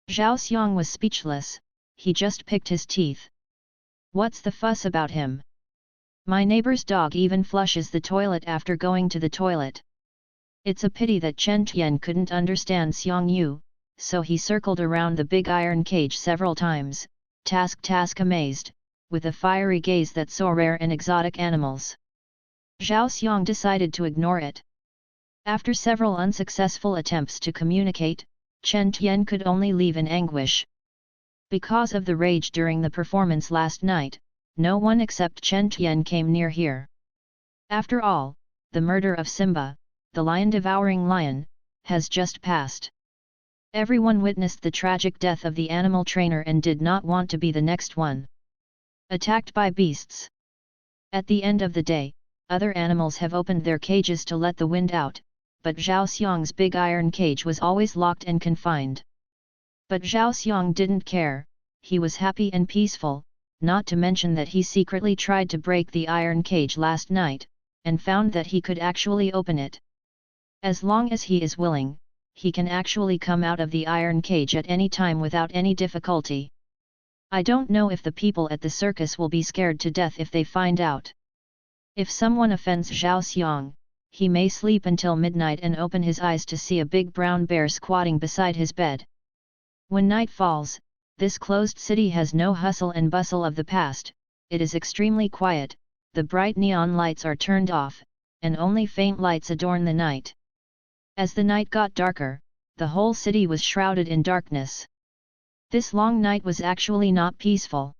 Speaker 1: Zhao Xiang was speechless, he just picked his teeth. What's the fuss about him? My neighbor's dog even flushes the toilet after going to the toilet. It's a pity that Chen Tian couldn't understand Xiang Yu, so he circled around the big iron cage several times, task amazed, with a fiery gaze that saw rare and exotic animals. Zhao Xiang decided to ignore it. After several unsuccessful attempts to communicate, Chen Tian could only leave in anguish. Because of the rage during the performance last night, no one except Chen Tian came near here. After all, the murder of Simba, the lion-devouring lion, has just passed. Everyone witnessed the tragic death of the animal trainer and did not want to be the next one attacked by beasts. At the end of the day, other animals have opened their cages to let the wind out, but Zhao Xiang's big iron cage was always locked and confined. But Zhao Xiang didn't care, he was happy and peaceful, not to mention that he secretly tried to break the iron cage last night, and found that he could actually open it. As long as he is willing, he can actually come out of the iron cage at any time without any difficulty. I don't know if the people at the circus will be scared to death if they find out. If someone offends Zhao Xiang, he may sleep until midnight and open his eyes to see a big brown bear squatting beside his bed. When night falls, this closed city has no hustle and bustle of the past, it is extremely quiet, the bright neon lights are turned off, and only faint lights adorn the night. As the night got darker, the whole city was shrouded in darkness. This long night was actually not peaceful.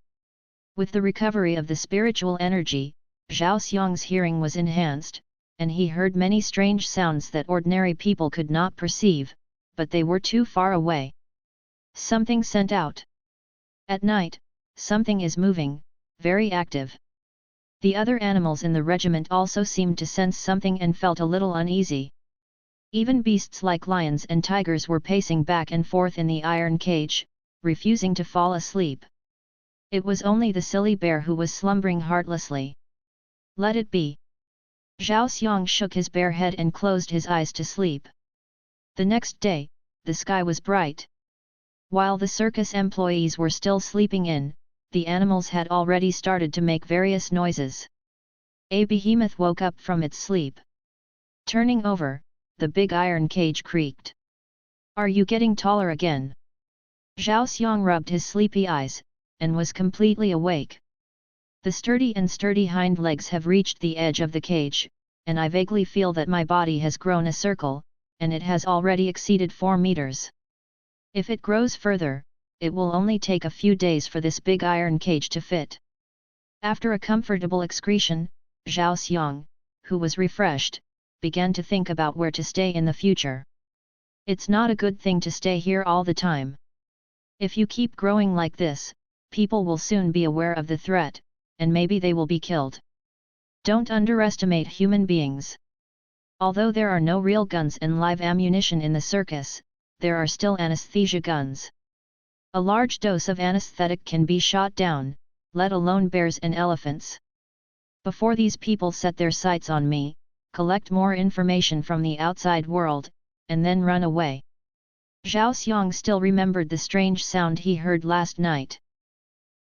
Speaker 1: With the recovery of the spiritual energy, Zhao Xiang's hearing was enhanced, and he heard many strange sounds that ordinary people could not perceive, but they were too far away. Something sent out. At night, something is moving, very active. The other animals in the regiment also seemed to sense something and felt a little uneasy. Even beasts like lions and tigers were pacing back and forth in the iron cage, refusing to fall asleep. It was only the silly bear who was slumbering heartlessly. Let it be. Zhao Xiang shook his bare head and closed his eyes to sleep. The next day, the sky was bright. While the circus employees were still sleeping in, the animals had already started to make various noises. A behemoth woke up from its sleep. Turning over, the big iron cage creaked. "Are you getting taller again?" Zhao Xiang rubbed his sleepy eyes, and was completely awake. The sturdy hind legs have reached the edge of the cage, and I vaguely feel that my body has grown a circle, and it has already exceeded 4 meters. If it grows further, it will only take a few days for this big iron cage to fit. After a comfortable excretion, Zhao Xiang, who was refreshed, began to think about where to stay in the future. It's not a good thing to stay here all the time. If you keep growing like this, people will soon be aware of the threat, and maybe they will be killed. Don't underestimate human beings. Although there are no real guns and live ammunition in the circus, there are still anesthesia guns. A large dose of anesthetic can be shot down, let alone bears and elephants. Before these people set their sights on me, collect more information from the outside world, and then run away. Zhao Xiang still remembered the strange sound he heard last night.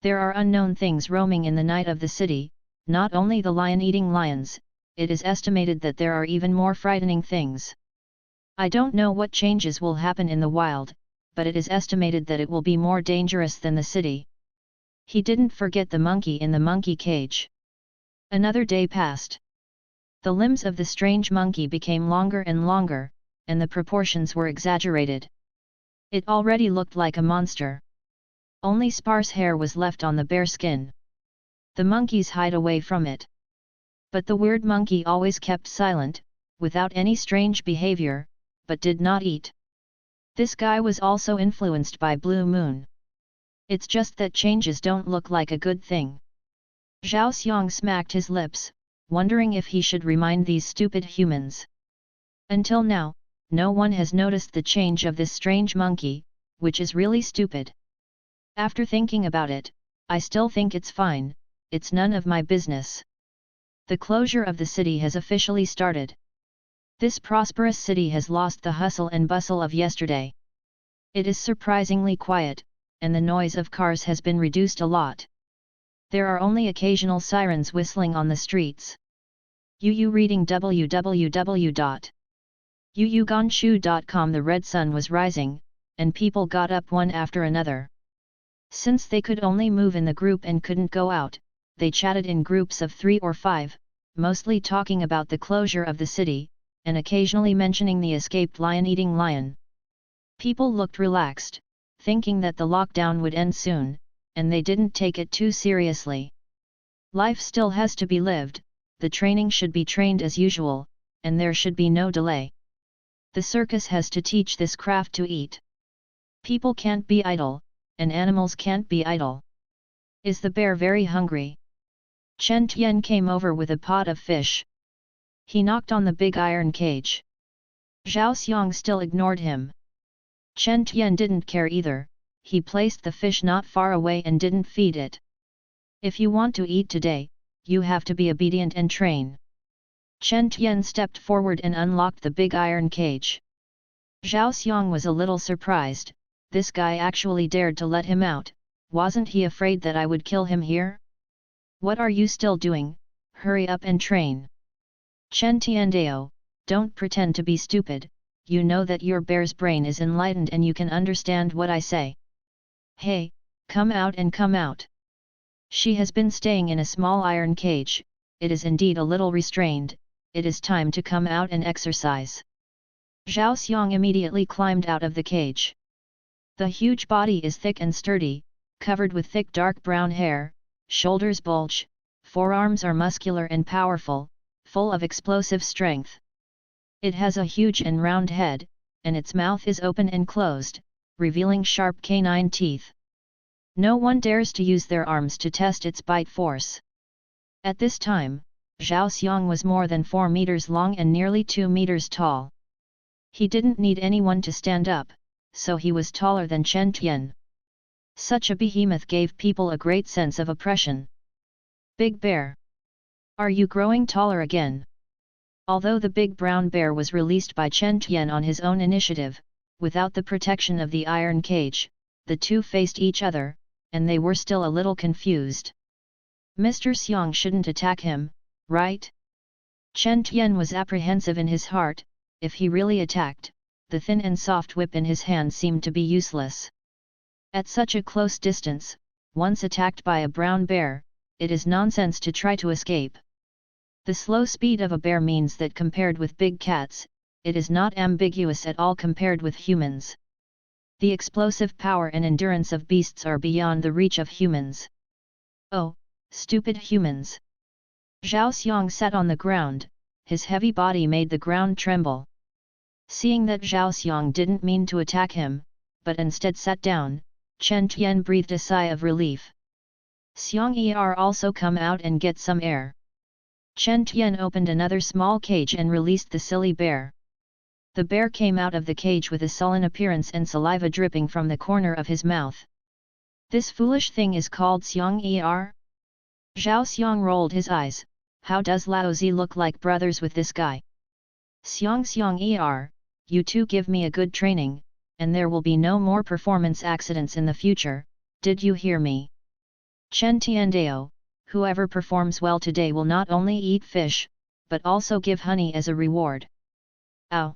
Speaker 1: There are unknown things roaming in the night of the city, not only the lion-eating lions, it is estimated that there are even more frightening things. I don't know what changes will happen in the wild, but it is estimated that it will be more dangerous than the city. He didn't forget the monkey in the monkey cage. Another day passed. The limbs of the strange monkey became longer and longer, and the proportions were exaggerated. It already looked like a monster. Only sparse hair was left on the bare skin. The monkeys hide away from it. But the weird monkey always kept silent, without any strange behavior, but did not eat. This guy was also influenced by Blue Moon. It's just that changes don't look like a good thing. Zhao Xiang smacked his lips, wondering if he should remind these stupid humans. Until now, no one has noticed the change of this strange monkey, which is really stupid. After thinking about it, I still think it's fine, it's none of my business. The closure of the city has officially started. This prosperous city has lost the hustle and bustle of yesterday. It is surprisingly quiet, and the noise of cars has been reduced a lot. There are only occasional sirens whistling on the streets. Yu reading www.yuyuganshu.com. The red sun was rising, and people got up one after another. Since they could only move in the group and couldn't go out, they chatted in groups of 3 or 5, mostly talking about the closure of the city, and occasionally mentioning the escaped lion-eating lion. People looked relaxed, thinking that the lockdown would end soon, and they didn't take it too seriously. Life still has to be lived, the training should be trained as usual, and there should be no delay. The circus has to teach this craft to eat. People can't be idle, and animals can't be idle. Is the bear very hungry? Chen Tian came over with a pot of fish. He knocked on the big iron cage. Zhao Xiang still ignored him. Chen Tian didn't care either, he placed the fish not far away and didn't feed it. If you want to eat today, you have to be obedient and train. Chen Tian stepped forward and unlocked the big iron cage. Zhao Xiang was a little surprised, this guy actually dared to let him out, wasn't he afraid that I would kill him here? What are you still doing? Hurry up and train. Chen Tiandao, don't pretend to be stupid, you know that your bear's brain is enlightened and you can understand what I say. Hey, come out and come out. She has been staying in a small iron cage, it is indeed a little restrained, it is time to come out and exercise. Zhao Xiang immediately climbed out of the cage. The huge body is thick and sturdy, covered with thick dark brown hair, shoulders bulge, forearms are muscular and powerful, full of explosive strength. It has a huge and round head, and its mouth is open and closed, revealing sharp canine teeth. No one dares to use their arms to test its bite force. At this time, Zhao Xiang was more than 4 meters long and nearly 2 meters tall. He didn't need anyone to stand up, so he was taller than Chen Tian. Such a behemoth gave people a great sense of oppression. Big Bear. Are you growing taller again? Although the big brown bear was released by Chen Tian on his own initiative, without the protection of the iron cage, the two faced each other, and they were still a little confused. Mr. Xiang shouldn't attack him, right? Chen Tian was apprehensive in his heart, if he really attacked, the thin and soft whip in his hand seemed to be useless. At such a close distance, once attacked by a brown bear, it is nonsense to try to escape. The slow speed of a bear means that compared with big cats, it is not ambiguous at all compared with humans. The explosive power and endurance of beasts are beyond the reach of humans. Oh, stupid humans! Zhao Xiang sat on the ground, his heavy body made the ground tremble. Seeing that Zhao Xiang didn't mean to attack him, but instead sat down, Chen Tian breathed a sigh of relief. Xiang also come out and get some air. Chen Tian opened another small cage and released the silly bear. The bear came out of the cage with a sullen appearance and saliva dripping from the corner of his mouth. This foolish thing is called Xiang Zhao Xiang rolled his eyes, how does Lao Zi look like brothers with this guy? Xiang, you two give me a good training, and there will be no more performance accidents in the future, did you hear me? Chen Tiandao, whoever performs well today will not only eat fish, but also give honey as a reward. Ow!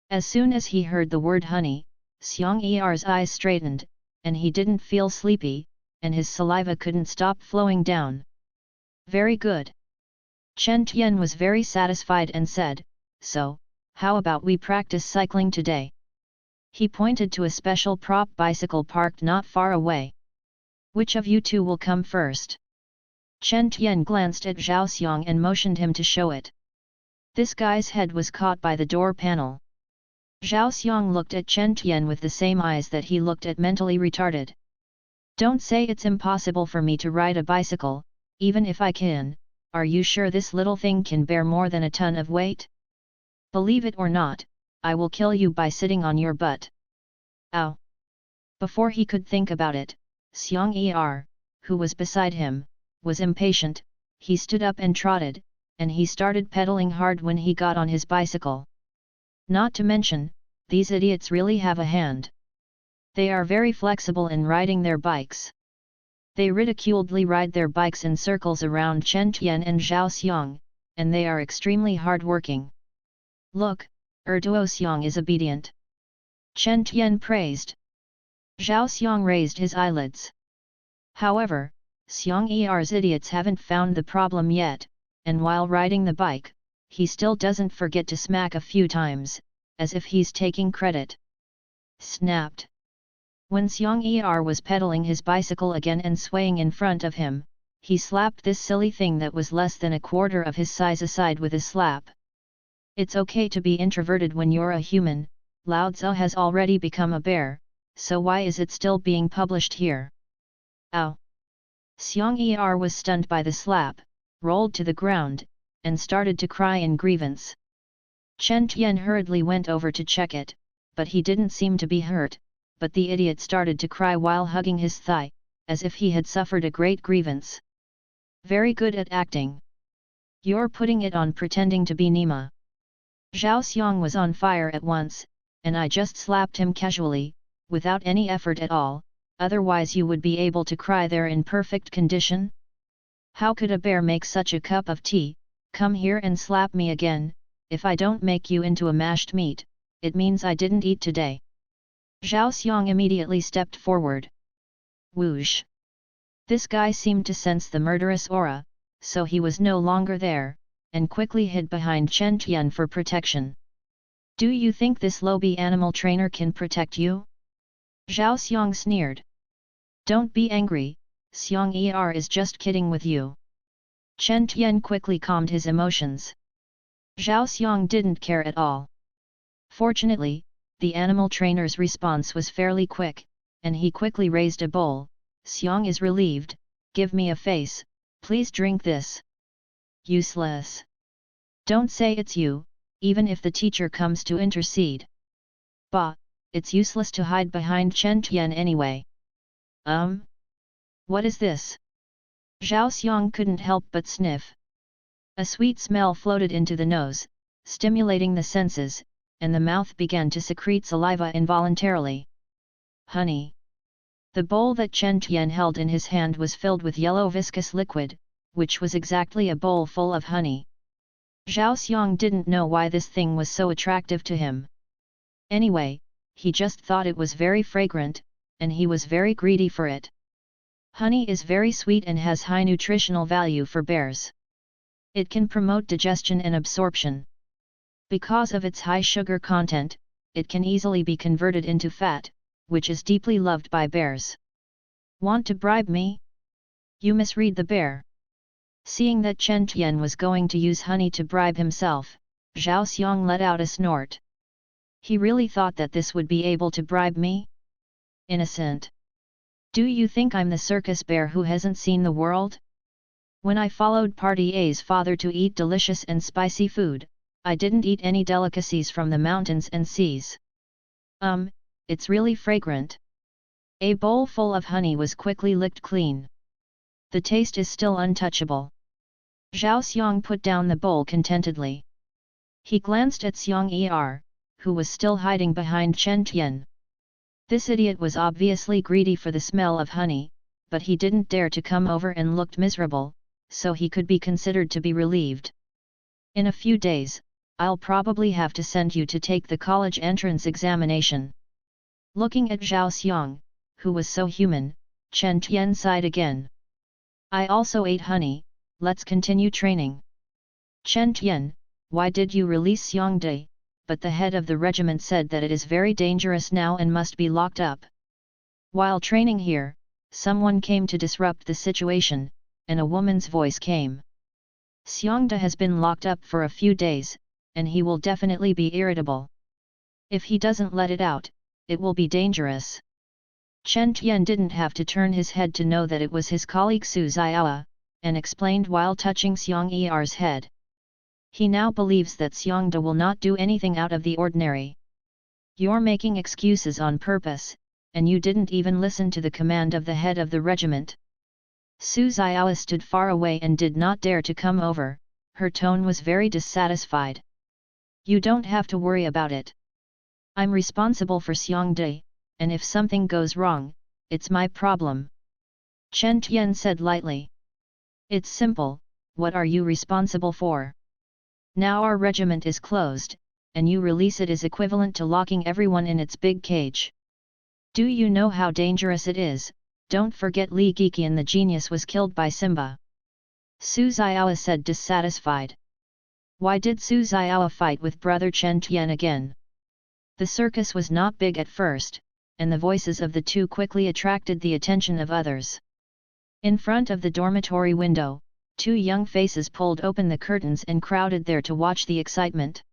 Speaker 1: As soon as he heard the word honey, Xiang's eyes straightened, and he didn't feel sleepy, and his saliva couldn't stop flowing down. Very good. Chen Tian was very satisfied and said, "So, how about we practice cycling today?" He pointed to a special prop bicycle parked not far away. "Which of you two will come first?" Chen Tian glanced at Zhao Xiang and motioned him to show it. This guy's head was caught by the door panel. Zhao Xiang looked at Chen Tian with the same eyes that he looked at mentally retarded. "Don't say it's impossible for me to ride a bicycle, even if I can. Are you sure this little thing can bear more than a ton of weight? Believe it or not, I will kill you by sitting on your butt." Ow! Before he could think about it, Xiang Er, who was beside him, was impatient. He stood up and trotted, and he started pedaling hard when he got on his bicycle. Not to mention, these idiots really have a hand. They are very flexible in riding their bikes. They ridiculedly ride their bikes in circles around Chen Tian and Zhao Xiang, and they are extremely hard-working. "Look, Duo Xiang is obedient," Chen Tian praised. Zhao Xiang raised his eyelids. However, Xiang Er's idiots haven't found the problem yet, and while riding the bike, he still doesn't forget to smack a few times, as if he's taking credit. Snapped. When Xiang Er was pedaling his bicycle again and swaying in front of him, he slapped this silly thing that was less than a quarter of his size aside with a slap. "It's okay to be introverted when you're a human, Lao Tzu has already become a bear, so why is it still being published here?" Ow! Xiang Er was stunned by the slap, rolled to the ground, and started to cry in grievance. Chen Tian hurriedly went over to check it, but he didn't seem to be hurt, but the idiot started to cry while hugging his thigh, as if he had suffered a great grievance. "Very good at acting. You're putting it on pretending to be Nima." Zhao Xiang was on fire at once, "and I just slapped him casually, without any effort at all, otherwise you would be able to cry there in perfect condition? How could a bear make such a cup of tea? Come here and slap me again. If I don't make you into a mashed meat, it means I didn't eat today." Zhao Xiang immediately stepped forward. Whoosh! This guy seemed to sense the murderous aura, so he was no longer there, and quickly hid behind Chen Tian for protection. "Do you think this lowbie animal trainer can protect you?" Zhao Xiang sneered. "Don't be angry, Xiang Er is just kidding with you." Chen Tian quickly calmed his emotions. Zhao Xiang didn't care at all. Fortunately, the animal trainer's response was fairly quick, and he quickly raised a bowl. "Xiang is relieved, give me a face, please drink this." "Useless. Don't say it's you, even if the teacher comes to intercede." "Bah, it's useless to hide behind Chen Tian anyway." What is this?" Zhao Xiang couldn't help but sniff. A sweet smell floated into the nose, stimulating the senses, and the mouth began to secrete saliva involuntarily. Honey. The bowl that Chen Tian held in his hand was filled with yellow viscous liquid, which was exactly a bowl full of honey. Zhao Xiang didn't know why this thing was so attractive to him. Anyway, he just thought it was very fragrant, and he was very greedy for it. Honey is very sweet and has high nutritional value for bears. It can promote digestion and absorption. Because of its high sugar content, it can easily be converted into fat, which is deeply loved by bears. "Want to bribe me? You misread the bear." Seeing that Chen Tian was going to use honey to bribe himself, Zhao Xiang let out a snort. He really thought that this would be able to bribe me? Innocent. Do you think I'm the circus bear who hasn't seen the world? When I followed Party A's father to eat delicious and spicy food, I didn't eat any delicacies from the mountains and seas. It's really fragrant. A bowl full of honey was quickly licked clean. The taste is still untouchable. Zhao Xiang put down the bowl contentedly. He glanced at Xiang Er, who was still hiding behind Chen Tian. This idiot was obviously greedy for the smell of honey, but he didn't dare to come over and looked miserable, so he could be considered to be relieved. "In a few days, I'll probably have to send you to take the college entrance examination." Looking at Zhao Xiang, who was so human, Chen Tian sighed again. "I also ate honey, let's continue training." Chen Tian, why did you release Xiangde? But the head of the regiment said that it is very dangerous now and must be locked up. While training here, someone came to disrupt the situation, and a woman's voice came. Xiangde has been locked up for a few days, and he will definitely be irritable. If he doesn't let it out, it will be dangerous. Chen Tian didn't have to turn his head to know that it was his colleague Su Xiaoa, and explained while touching Xiang Er's head. He now believes that Xiangde will not do anything out of the ordinary. You're making excuses on purpose, and you didn't even listen to the command of the head of the regiment. Su Xiaoa stood far away and did not dare to come over, her tone was very dissatisfied. You don't have to worry about it. I'm responsible for Xiangde, and if something goes wrong, it's my problem. Chen Tian said lightly. It's simple, what are you responsible for? Now our regiment is closed, and you release it is equivalent to locking everyone in its big cage. Do you know how dangerous it is? Don't forget Li Geqian the genius was killed by Simba. Su Xiaoa said dissatisfied. Why did Su Xiaoa fight with brother Chen Tian again? The circus was not big at first, and the voices of the two quickly attracted the attention of others. In front of the dormitory window, two young faces pulled open the curtains and crowded there to watch the excitement.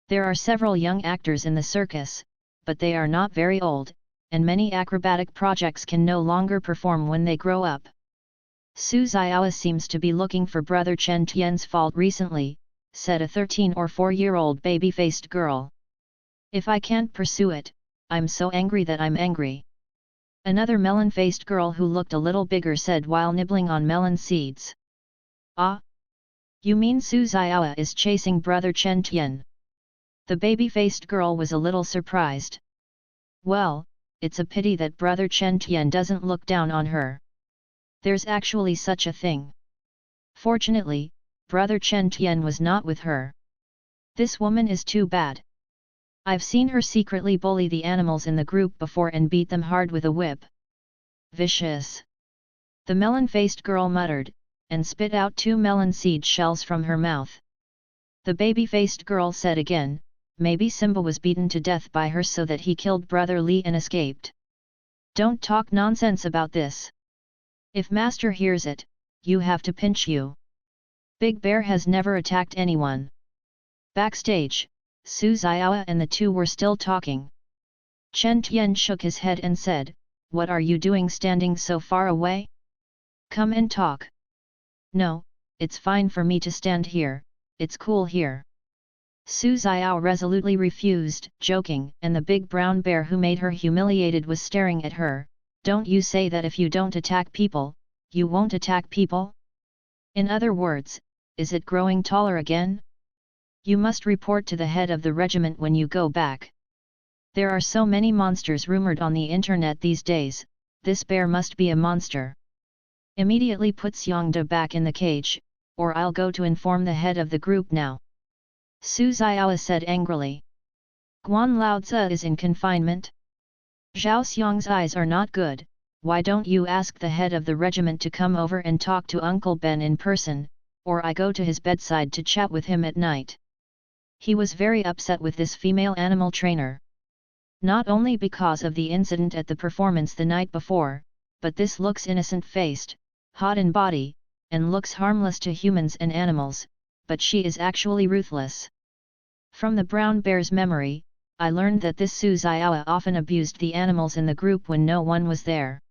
Speaker 1: There are several young actors in the circus, but they are not very old, and many acrobatic projects can no longer perform when they grow up. Su Xiaoa seems to be looking for brother Chen Tian's fault recently, said a 13 or 4-year-old baby-faced girl. If I can't pursue it, I'm so angry that I'm angry. Another melon-faced girl who looked a little bigger said while nibbling on melon seeds. Ah? You mean Su Xiaoa is chasing brother Chen Tian? The baby-faced girl was a little surprised. Well, it's a pity that brother Chen Tian doesn't look down on her. There's actually such a thing. Fortunately, brother Chen Tian was not with her. This woman is too bad. I've seen her secretly bully the animals in the group before and beat them hard with a whip. Vicious. The melon-faced girl muttered, and spit out 2 melon seed shells from her mouth. The baby-faced girl said again, maybe Simba was beaten to death by her so that he killed brother Li and escaped. Don't talk nonsense about this. If master hears it, you have to pinch you. Big Bear has never attacked anyone. Backstage, Su Xiaoa and the two were still talking. Chen Tian shook his head and said, what are you doing standing so far away? Come and talk. No, it's fine for me to stand here, it's cool here. Su Xiao resolutely refused, joking, and the big brown bear who made her humiliated was staring at her. Don't you say that if you don't attack people, you won't attack people? In other words, is it growing taller again? You must report to the head of the regiment when you go back. There are so many monsters rumored on the internet these days, this bear must be a monster. Immediately put Xiangde back in the cage, or I'll go to inform the head of the group now. Su Xiaoa said angrily. Guan Laozi is in confinement? Zhao Xiang's eyes are not good, why don't you ask the head of the regiment to come over and talk to Uncle Ben in person, or I go to his bedside to chat with him at night. He was very upset with this female animal trainer. Not only because of the incident at the performance the night before, but this looks innocent-faced, hot in body, and looks harmless to humans and animals, but she is actually ruthless. From the brown bear's memory, I learned that this Su Xiaoa often abused the animals in the group when no one was there.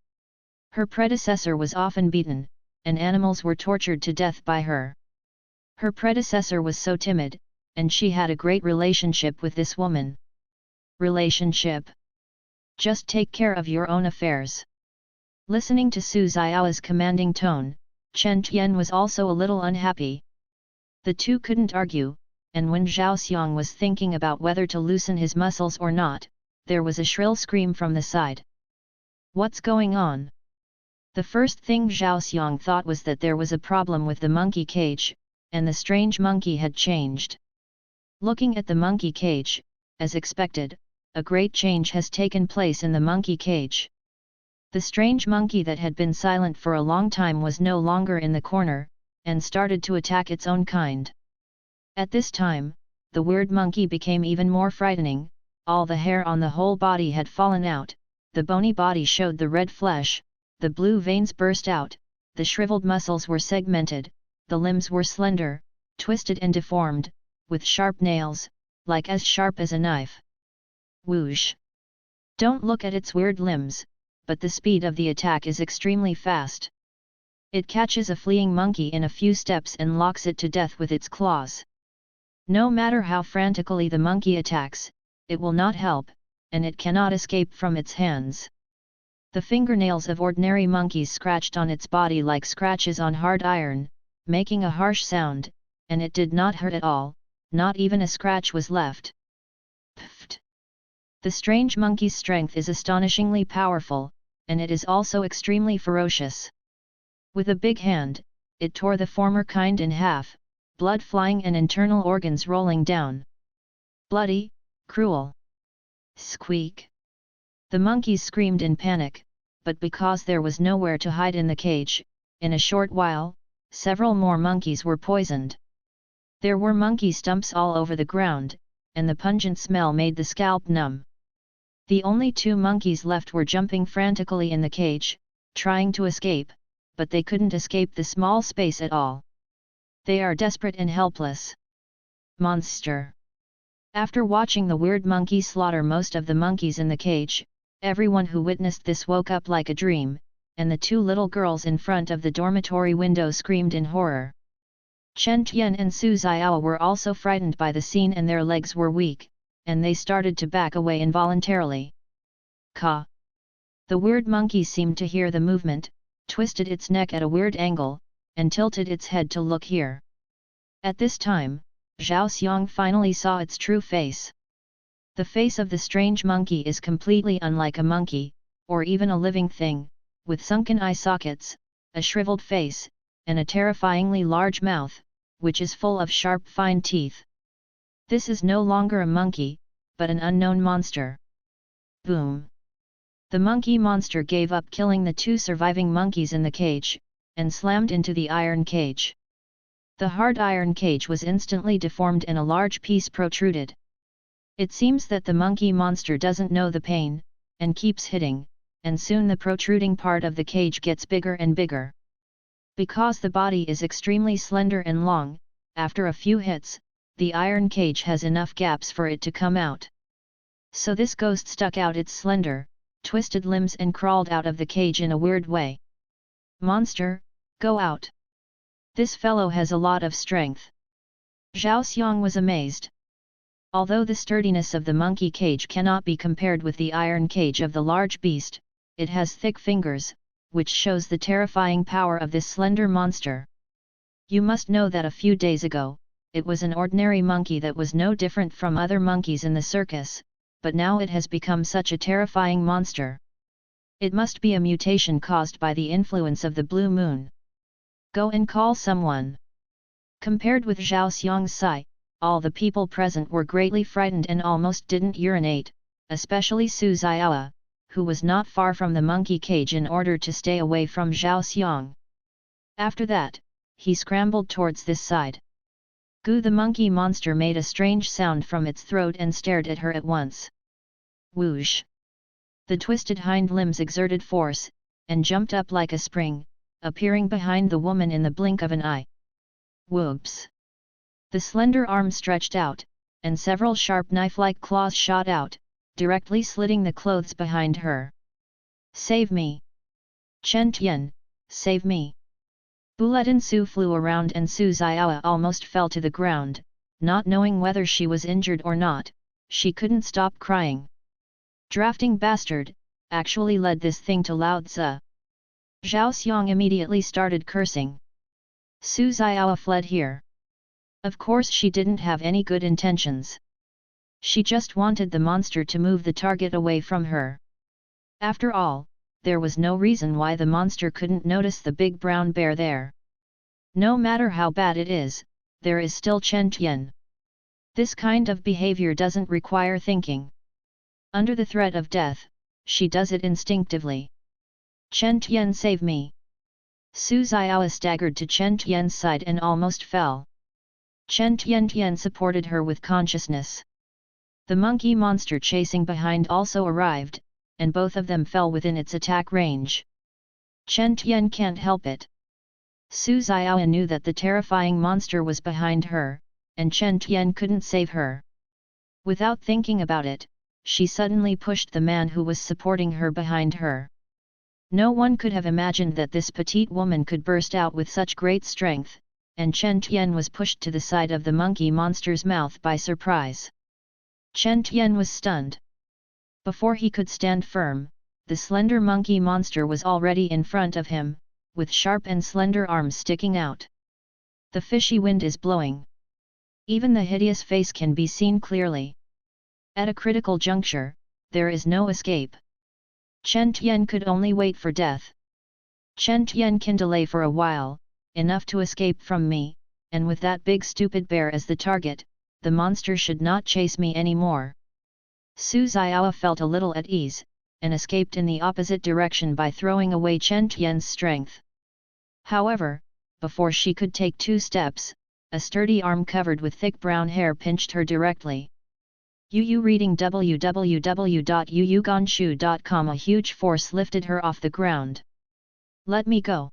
Speaker 1: Her predecessor was often beaten, and animals were tortured to death by her. Her predecessor was so timid, and she had a great relationship with this woman. Relationship? Just take care of your own affairs. Listening to Su Xiaoa's commanding tone, Chen Tian was also a little unhappy. The two couldn't argue, and when Zhao Xiang was thinking about whether to loosen his muscles or not, there was a shrill scream from the side. What's going on? The first thing Zhao Xiang thought was that there was a problem with the monkey cage, and the strange monkey had changed. Looking at the monkey cage, as expected, a great change has taken place in the monkey cage. The strange monkey that had been silent for a long time was no longer in the corner, and started to attack its own kind. At this time, the weird monkey became even more frightening. All the hair on the whole body had fallen out, the bony body showed the red flesh, the blue veins burst out, the shriveled muscles were segmented, the limbs were slender, twisted and deformed, with sharp nails, like as sharp as a knife. Whoosh! Don't look at its weird limbs, but the speed of the attack is extremely fast. It catches a fleeing monkey in a few steps and locks it to death with its claws. No matter how frantically the monkey attacks, it will not help, and it cannot escape from its hands. The fingernails of ordinary monkeys scratched on its body like scratches on hard iron, making a harsh sound, and it did not hurt at all, not even a scratch was left. Pfft! The strange monkey's strength is astonishingly powerful, and it is also extremely ferocious. With a big hand, it tore the former kind in half, blood flying and internal organs rolling down. Bloody, cruel. Squeak! The monkeys screamed in panic, but because there was nowhere to hide in the cage, in a short while, several more monkeys were poisoned. There were monkey stumps all over the ground, and the pungent smell made the scalp numb. The only two monkeys left were jumping frantically in the cage, trying to escape, but they couldn't escape the small space at all. They are desperate and helpless. Monster! After watching the weird monkey slaughter most of the monkeys in the cage, everyone who witnessed this woke up like a dream, and the two little girls in front of the dormitory window screamed in horror. Chen Tian and Su Xiao were also frightened by the scene and their legs were weak, and they started to back away involuntarily. Caw! The weird monkey seemed to hear the movement, twisted its neck at a weird angle, and tilted its head to look here. At this time, Zhao Xiang finally saw its true face. The face of the strange monkey is completely unlike a monkey, or even a living thing, with sunken eye sockets, a shriveled face, and a terrifyingly large mouth, which is full of sharp fine teeth. This is no longer a monkey, but an unknown monster. Boom! The monkey monster gave up killing the two surviving monkeys in the cage, and slammed into the iron cage. The hard iron cage was instantly deformed and a large piece protruded. It seems that the monkey monster doesn't know the pain, and keeps hitting, and soon the protruding part of the cage gets bigger and bigger. Because the body is extremely slender and long, after a few hits, the iron cage has enough gaps for it to come out. So this ghost stuck out its slender, twisted limbs and crawled out of the cage in a weird way. Monster, go out! This fellow has a lot of strength. Zhao Xiang was amazed. Although the sturdiness of the monkey cage cannot be compared with the iron cage of the large beast, it has thick fingers, which shows the terrifying power of this slender monster. You must know that a few days ago, it was an ordinary monkey that was no different from other monkeys in the circus, but now it has become such a terrifying monster. It must be a mutation caused by the influence of the blue moon. Go and call someone. Compared with Zhao Xiang's sight, all the people present were greatly frightened and almost didn't urinate, especially Su Xiao, who was not far from the monkey cage in order to stay away from Zhao Xiang. After that, he scrambled towards this side. Gu the monkey monster made a strange sound from its throat and stared at her at once. Whoosh! The twisted hind limbs exerted force, and jumped up like a spring, appearing behind the woman in the blink of an eye. Whoops! The slender arm stretched out, and several sharp knife-like claws shot out, directly slitting the clothes behind her. Save me! Chen Tian, save me! Buletin Su flew around and Su Xiao almost fell to the ground, not knowing whether she was injured or not, she couldn't stop crying. Drafting bastard, actually led this thing to Lao Tzu. Zhao Xiang immediately started cursing. Su Xiao fled here. Of course she didn't have any good intentions. She just wanted the monster to move the target away from her. After all, there was no reason why the monster couldn't notice the big brown bear there. No matter how bad it is, there is still Chen Tian. This kind of behavior doesn't require thinking. Under the threat of death, she does it instinctively. Chen Tian, save me! Su Xiao staggered to Chen Tian's side and almost fell. Chen Tian supported her with consciousness. The monkey monster chasing behind also arrived, and both of them fell within its attack range. Chen Tian can't help it. Su Xiao knew that the terrifying monster was behind her, and Chen Tian couldn't save her. Without thinking about it, she suddenly pushed the man who was supporting her behind her. No one could have imagined that this petite woman could burst out with such great strength, and Chen Tian was pushed to the side of the monkey monster's mouth by surprise. Chen Tian was stunned. Before he could stand firm, the slender monkey monster was already in front of him, with sharp and slender arms sticking out. The fishy wind is blowing. Even the hideous face can be seen clearly. At a critical juncture, there is no escape. Chen Tian could only wait for death. Chen Tian can delay for a while, enough to escape from me, and with that big stupid bear as the target, the monster should not chase me anymore. Su Xiao felt a little at ease, and escaped in the opposite direction by throwing away Chen Tian's strength. However, before she could take 2 steps, a sturdy arm covered with thick brown hair pinched her directly. Yu reading www.yuyuganshu.com. A huge force lifted her off the ground. Let me go.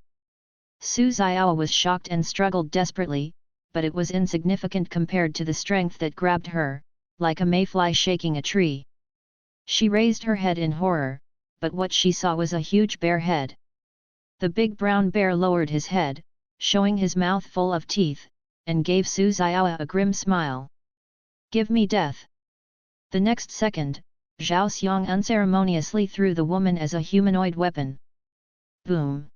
Speaker 1: Su Xiao was shocked and struggled desperately, but it was insignificant compared to the strength that grabbed her, like a mayfly shaking a tree. She raised her head in horror, but what she saw was a huge bear head. The big brown bear lowered his head, showing his mouth full of teeth, and gave Su Xiao a grim smile. Give me death. The next second, Zhao Xiang unceremoniously threw the woman as a humanoid weapon. Boom!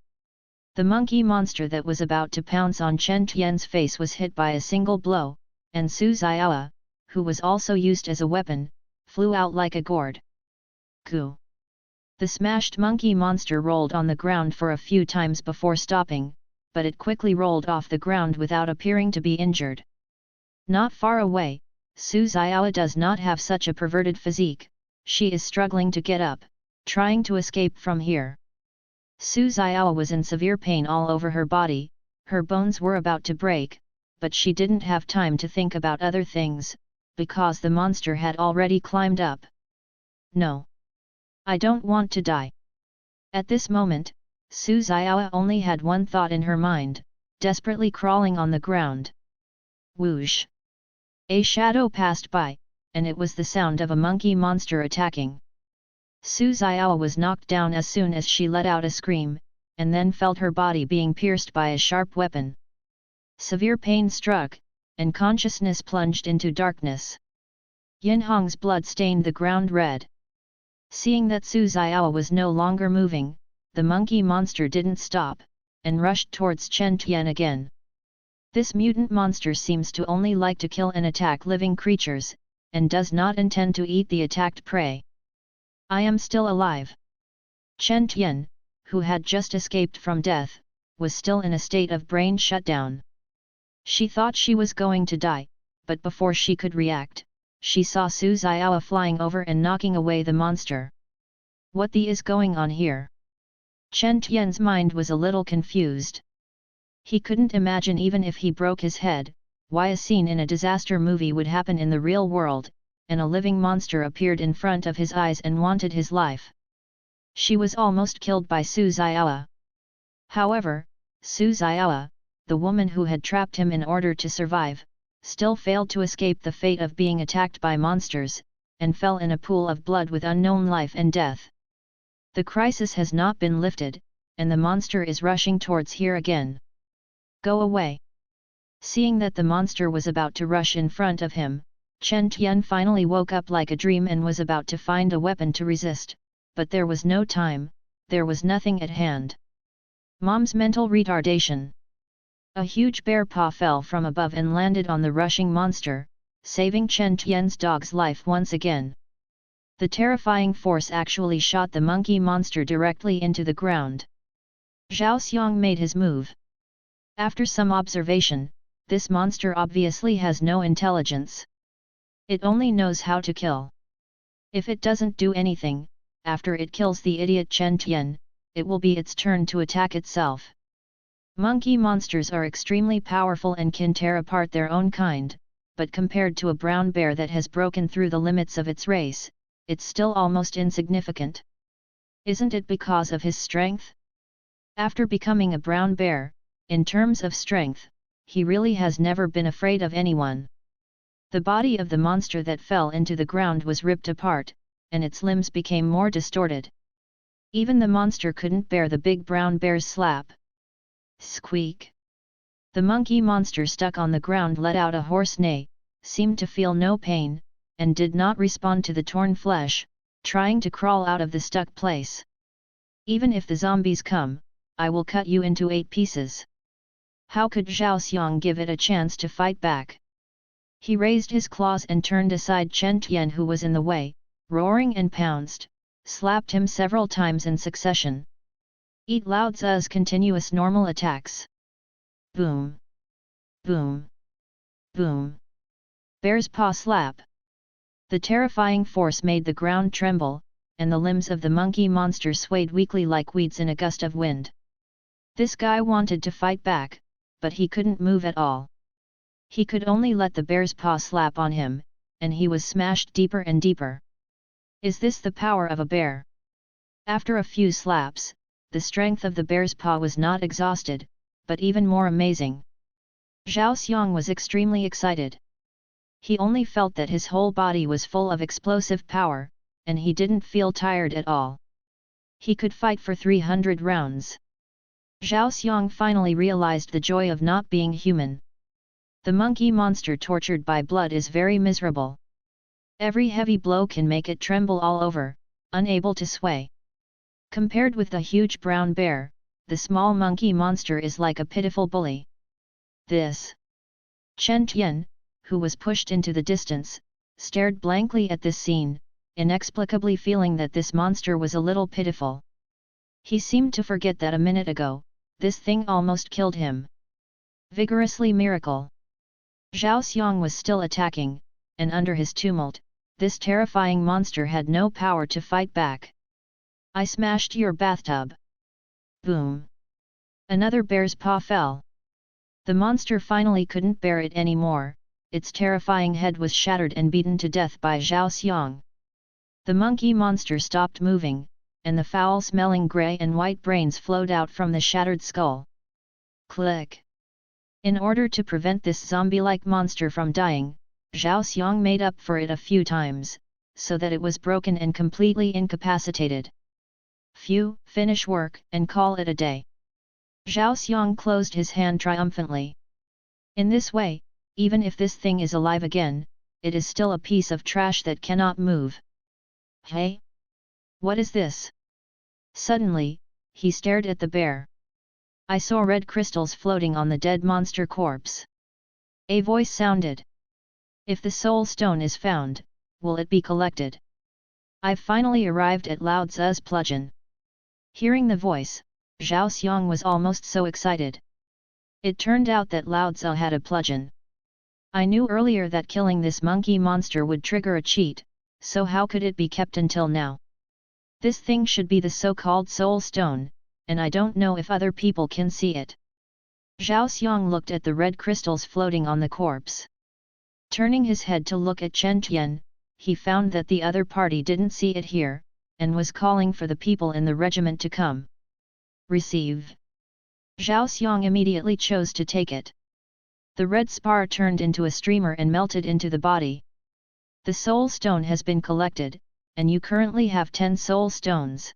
Speaker 1: The monkey monster that was about to pounce on Chen Tian's face was hit by a single blow, and Su Xiao, who was also used as a weapon, flew out like a gourd. Goo! The smashed monkey monster rolled on the ground for a few times before stopping, but it quickly rolled off the ground without appearing to be injured. Not far away, Su Xiao does not have such a perverted physique, she is struggling to get up, trying to escape from here. Su Xiao was in severe pain all over her body, her bones were about to break, but she didn't have time to think about other things, because the monster had already climbed up. No! I don't want to die. At this moment, Su Xiao only had one thought in her mind, desperately crawling on the ground. Whoosh! A shadow passed by, and it was the sound of a monkey monster attacking. Su Xiao was knocked down as soon as she let out a scream, and then felt her body being pierced by a sharp weapon. Severe pain struck, and consciousness plunged into darkness. Yin Hong's blood stained the ground red. Seeing that Su Xiao was no longer moving, the monkey monster didn't stop, and rushed towards Chen Tian again. This mutant monster seems to only like to kill and attack living creatures, and does not intend to eat the attacked prey. I am still alive. Chen Tian, who had just escaped from death, was still in a state of brain shutdown. She thought she was going to die, but before she could react, she saw Su Xiao flying over and knocking away the monster. What the is going on here? Chen Tian's mind was a little confused. He couldn't imagine, even if he broke his head, why a scene in a disaster movie would happen in the real world, and a living monster appeared in front of his eyes and wanted his life. She was almost killed by Su Xiao. However, Su Xiao, the woman who had trapped him in order to survive, still failed to escape the fate of being attacked by monsters, and fell in a pool of blood with unknown life and death. The crisis has not been lifted, and the monster is rushing towards here again. Go away! Seeing that the monster was about to rush in front of him, Chen Tian finally woke up like a dream and was about to find a weapon to resist, but there was no time, there was nothing at hand. Mom's mental retardation. A huge bear paw fell from above and landed on the rushing monster, saving Chen Tian's dog's life once again. The terrifying force actually shot the monkey monster directly into the ground. Zhao Xiang made his move. After some observation, this monster obviously has no intelligence. It only knows how to kill. If it doesn't do anything, after it kills the idiot Chen Tian, it will be its turn to attack itself. Monkey monsters are extremely powerful and can tear apart their own kind, but compared to a brown bear that has broken through the limits of its race, it's still almost insignificant. Isn't it because of his strength? After becoming a brown bear, in terms of strength, he really has never been afraid of anyone. The body of the monster that fell into the ground was ripped apart, and its limbs became more distorted. Even the monster couldn't bear the big brown bear's slap. Squeak! The monkey monster stuck on the ground let out a hoarse neigh, seemed to feel no pain, and did not respond to the torn flesh, trying to crawl out of the stuck place. Even if the zombies come, I will cut you into 8 pieces. How could Zhao Xiang give it a chance to fight back? He raised his claws and turned aside Chen Tian who was in the way, roaring and pounced, slapped him several times in succession. Eat Lao Tzu's continuous normal attacks. Boom! Boom! Boom! Bear's paw slap. The terrifying force made the ground tremble, and the limbs of the monkey monster swayed weakly like weeds in a gust of wind. This guy wanted to fight back, but he couldn't move at all. He could only let the bear's paw slap on him, and he was smashed deeper and deeper. Is this the power of a bear? After a few slaps, the strength of the bear's paw was not exhausted, but even more amazing. Zhao Xiang was extremely excited. He only felt that his whole body was full of explosive power, and he didn't feel tired at all. He could fight for 300 rounds. Zhao Xiang finally realized the joy of not being human. The monkey monster tortured by blood is very miserable. Every heavy blow can make it tremble all over, unable to sway. Compared with the huge brown bear, the small monkey monster is like a pitiful bully. This. Chen Tian, who was pushed into the distance, stared blankly at this scene, inexplicably feeling that this monster was a little pitiful. He seemed to forget that a minute ago, this thing almost killed him. Vigorously miracle. Zhao Xiang was still attacking, and under his tumult, this terrifying monster had no power to fight back. I smashed your bathtub. Boom! Another bear's paw fell. The monster finally couldn't bear it anymore, its terrifying head was shattered and beaten to death by Zhao Xiang. The monkey monster stopped moving, and the foul-smelling grey and white brains flowed out from the shattered skull. Click! In order to prevent this zombie-like monster from dying, Zhao Xiang made up for it a few times, so that it was broken and completely incapacitated. Phew, finish work and call it a day. Zhao Xiang closed his hand triumphantly. In this way, even if this thing is alive again, it is still a piece of trash that cannot move. Hey? What is this? Suddenly, he stared at the bear. I saw red crystals floating on the dead monster corpse. A voice sounded. If the soul stone is found, will it be collected? I've finally arrived at Lao Tzu's plugin. Hearing the voice, Zhao Xiang was almost so excited. It turned out that Lao Tzu had a plugin. I knew earlier that killing this monkey monster would trigger a cheat, so how could it be kept until now? This thing should be the so-called soul stone, and I don't know if other people can see it. Zhao Xiang looked at the red crystals floating on the corpse. Turning his head to look at Chen Tian, he found that the other party didn't see it here, and was calling for the people in the regiment to come. Receive. Zhao Xiang immediately chose to take it. The red spar turned into a streamer and melted into the body. The soul stone has been collected, and you currently have 10 soul stones.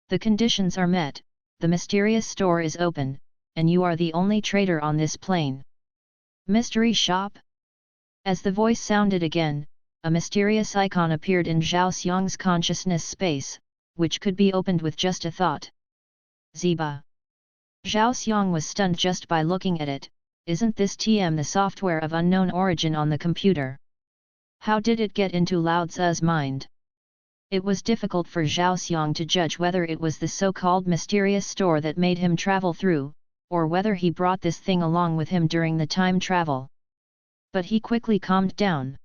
Speaker 1: The conditions are met, the mysterious store is open, and you are the only trader on this plane. Mystery shop? As the voice sounded again, a mysterious icon appeared in Zhao Xiang's consciousness space, which could be opened with just a thought. Ziba. Zhao Xiang was stunned just by looking at it. Isn't this the software of unknown origin on the computer? How did it get into Lao Tzu's mind? It was difficult for Zhao Xiang to judge whether it was the so-called mysterious store that made him travel through, or whether he brought this thing along with him during the time travel. But he quickly calmed down.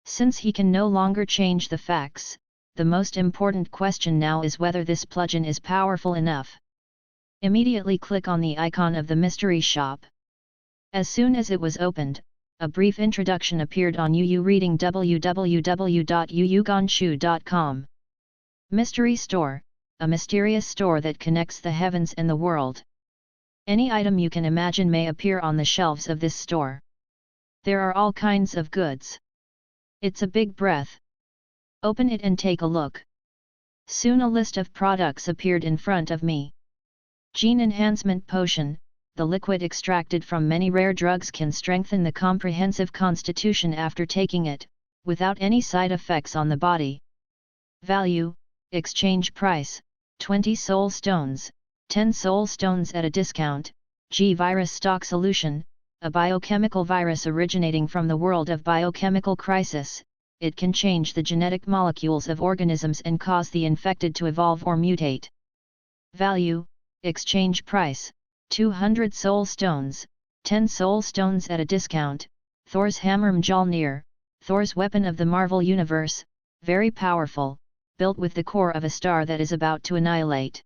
Speaker 1: Since he can no longer change the facts, the most important question now is whether this plugin is powerful enough. Immediately click on the icon of the mystery shop. As soon as it was opened, a brief introduction appeared on UU reading www.uugonshu.com. Mystery Store, a mysterious store that connects the heavens and the world. Any item you can imagine may appear on the shelves of this store. There are all kinds of goods. It's a big breath. Open it and take a look. Soon a list of products appeared in front of me. Gene Enhancement Potion, the liquid extracted from many rare drugs can strengthen the comprehensive constitution after taking it, without any side effects on the body. Value, exchange price, 20 soul stones, 10 soul stones at a discount. G-Virus Stock Solution, a biochemical virus originating from the world of biochemical crisis. It can change the genetic molecules of organisms and cause the infected to evolve or mutate. Value, exchange price, 200 soul stones, 10 soul stones at a discount. Thor's Hammer Mjolnir, Thor's weapon of the Marvel Universe, very powerful, built with the core of a star that is about to annihilate.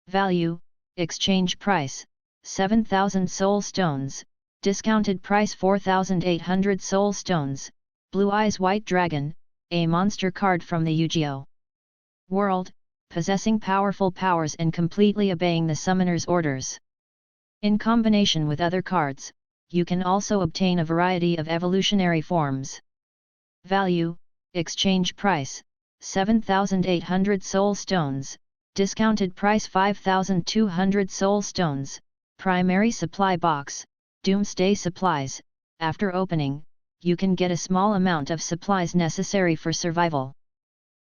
Speaker 1: Value, exchange price, 7,000 soul stones, discounted price 4,800 soul stones. Blue Eyes White Dragon, a monster card from the Yu-Gi-Oh! World, possessing powerful powers and completely obeying the summoner's orders. In combination with other cards, you can also obtain a variety of evolutionary forms. Value, exchange price, 7,800 soul stones, discounted price 5,200 soul stones. Primary supply box, Doomsday Supplies. After opening, you can get a small amount of supplies necessary for survival.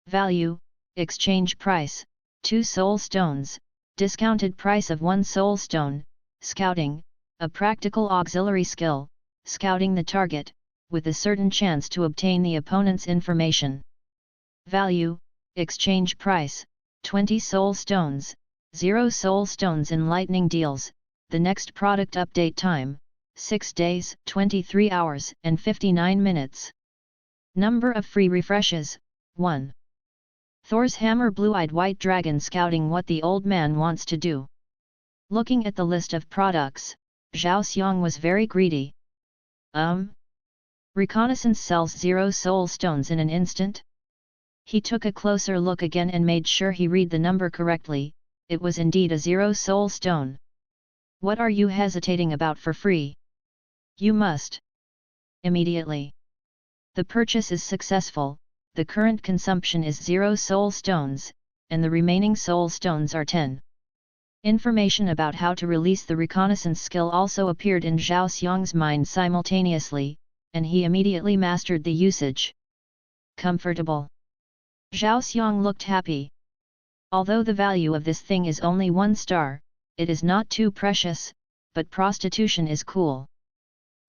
Speaker 1: Value, exchange price, 2 soul stones, discounted price of 1 soul stone. Scouting, a practical auxiliary skill, scouting the target, with a certain chance to obtain the opponent's information. Value, exchange price, 20 soul stones, 0 soul stones in lightning deals. The next product update time, 6 days, 23 hours and 59 minutes. Number of free refreshes, 1. Thor's Hammer Blue-Eyed White Dragon scouting what the old man wants to do. Looking at the list of products, Zhao Xiang was very greedy. Reconnaissance sells 0 soul stones in an instant? He took a closer look again and made sure he read the number correctly. It was indeed a 0 soul stone. What are you hesitating about for free? You must. Immediately. The purchase is successful, the current consumption is 0 soul stones, and the remaining soul stones are 10. Information about how to release the reconnaissance skill also appeared in Zhao Xiang's mind simultaneously, and he immediately mastered the usage. Comfortable. Zhao Xiang looked happy. Although the value of this thing is only 1 star, it is not too precious, but prostitution is cool.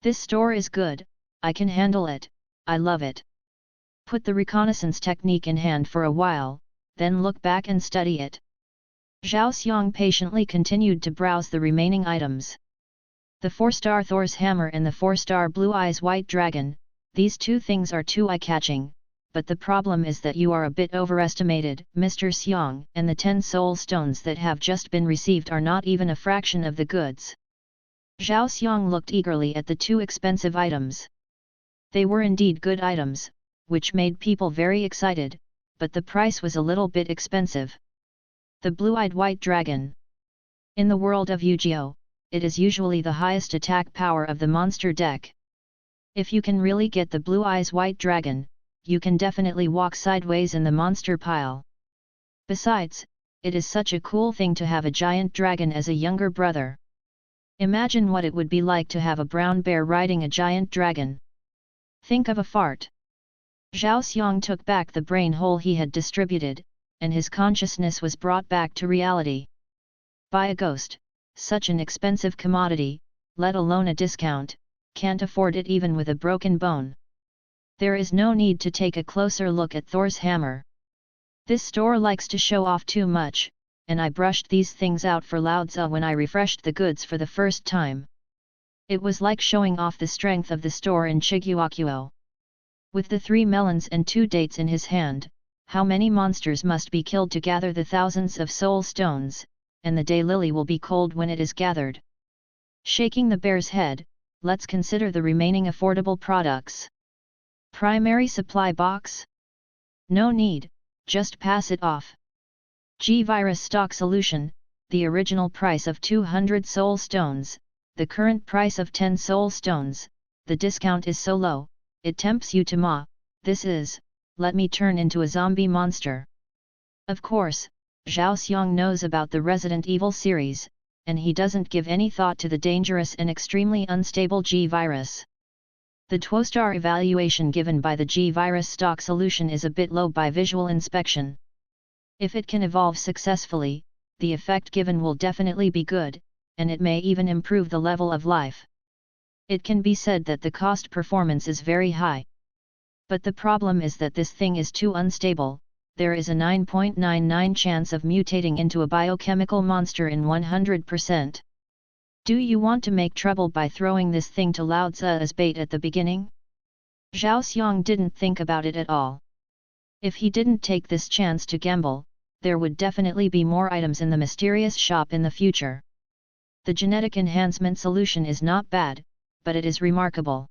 Speaker 1: This store is good, I can handle it, I love it. Put the reconnaissance technique in hand for a while, then look back and study it. Zhao Xiang patiently continued to browse the remaining items. The 4-star Thor's Hammer and the 4-star Blue Eyes White Dragon, these two things are too eye-catching, but the problem is that you are a bit overestimated, Mr. Xiang, and the 10 soul stones that have just been received are not even a fraction of the goods. Zhao Xiang looked eagerly at the 2 expensive items. They were indeed good items, which made people very excited, but the price was a little bit expensive. The Blue-Eyed White Dragon. In the world of Yu-Gi-Oh!, it is usually the highest attack power of the monster deck. If you can really get the Blue Eyes White Dragon, you can definitely walk sideways in the monster pile. Besides, it is such a cool thing to have a giant dragon as a younger brother. Imagine what it would be like to have a brown bear riding a giant dragon. Think of a fart. Zhao Xiang took back the brain hole he had distributed, and his consciousness was brought back to reality. Buy a ghost, such an expensive commodity, let alone a discount, can't afford it even with a broken bone. There is no need to take a closer look at Thor's Hammer. This store likes to show off too much, and I brushed these things out for Lao Tzu when I refreshed the goods for the first time. It was like showing off the strength of the store in Chiguakuo. With the 3 melons and 2 dates in his hand, how many monsters must be killed to gather the thousands of soul stones, and the daylily will be cold when it is gathered. Shaking the bear's head, let's consider the remaining affordable products. Primary supply box? No need, just pass it off. G-Virus stock solution, the original price of 200 soul stones, the current price of 10 soul stones, the discount is so low, it tempts you to this is, let me turn into a zombie monster. Of course, Zhao Xiang knows about the Resident Evil series, and he doesn't give any thought to the dangerous and extremely unstable G-Virus. The 2-star evaluation given by the G-Virus stock solution is a bit low by visual inspection. If it can evolve successfully, the effect given will definitely be good, and it may even improve the level of life. It can be said that the cost performance is very high. But the problem is that this thing is too unstable. There is a 9.99 chance of mutating into a biochemical monster in 100%. Do you want to make trouble by throwing this thing to Lao Tzu as bait at the beginning? Zhao Xiang didn't think about it at all. If he didn't take this chance to gamble, there would definitely be more items in the mysterious shop in the future. The genetic enhancement solution is not bad, but it is remarkable.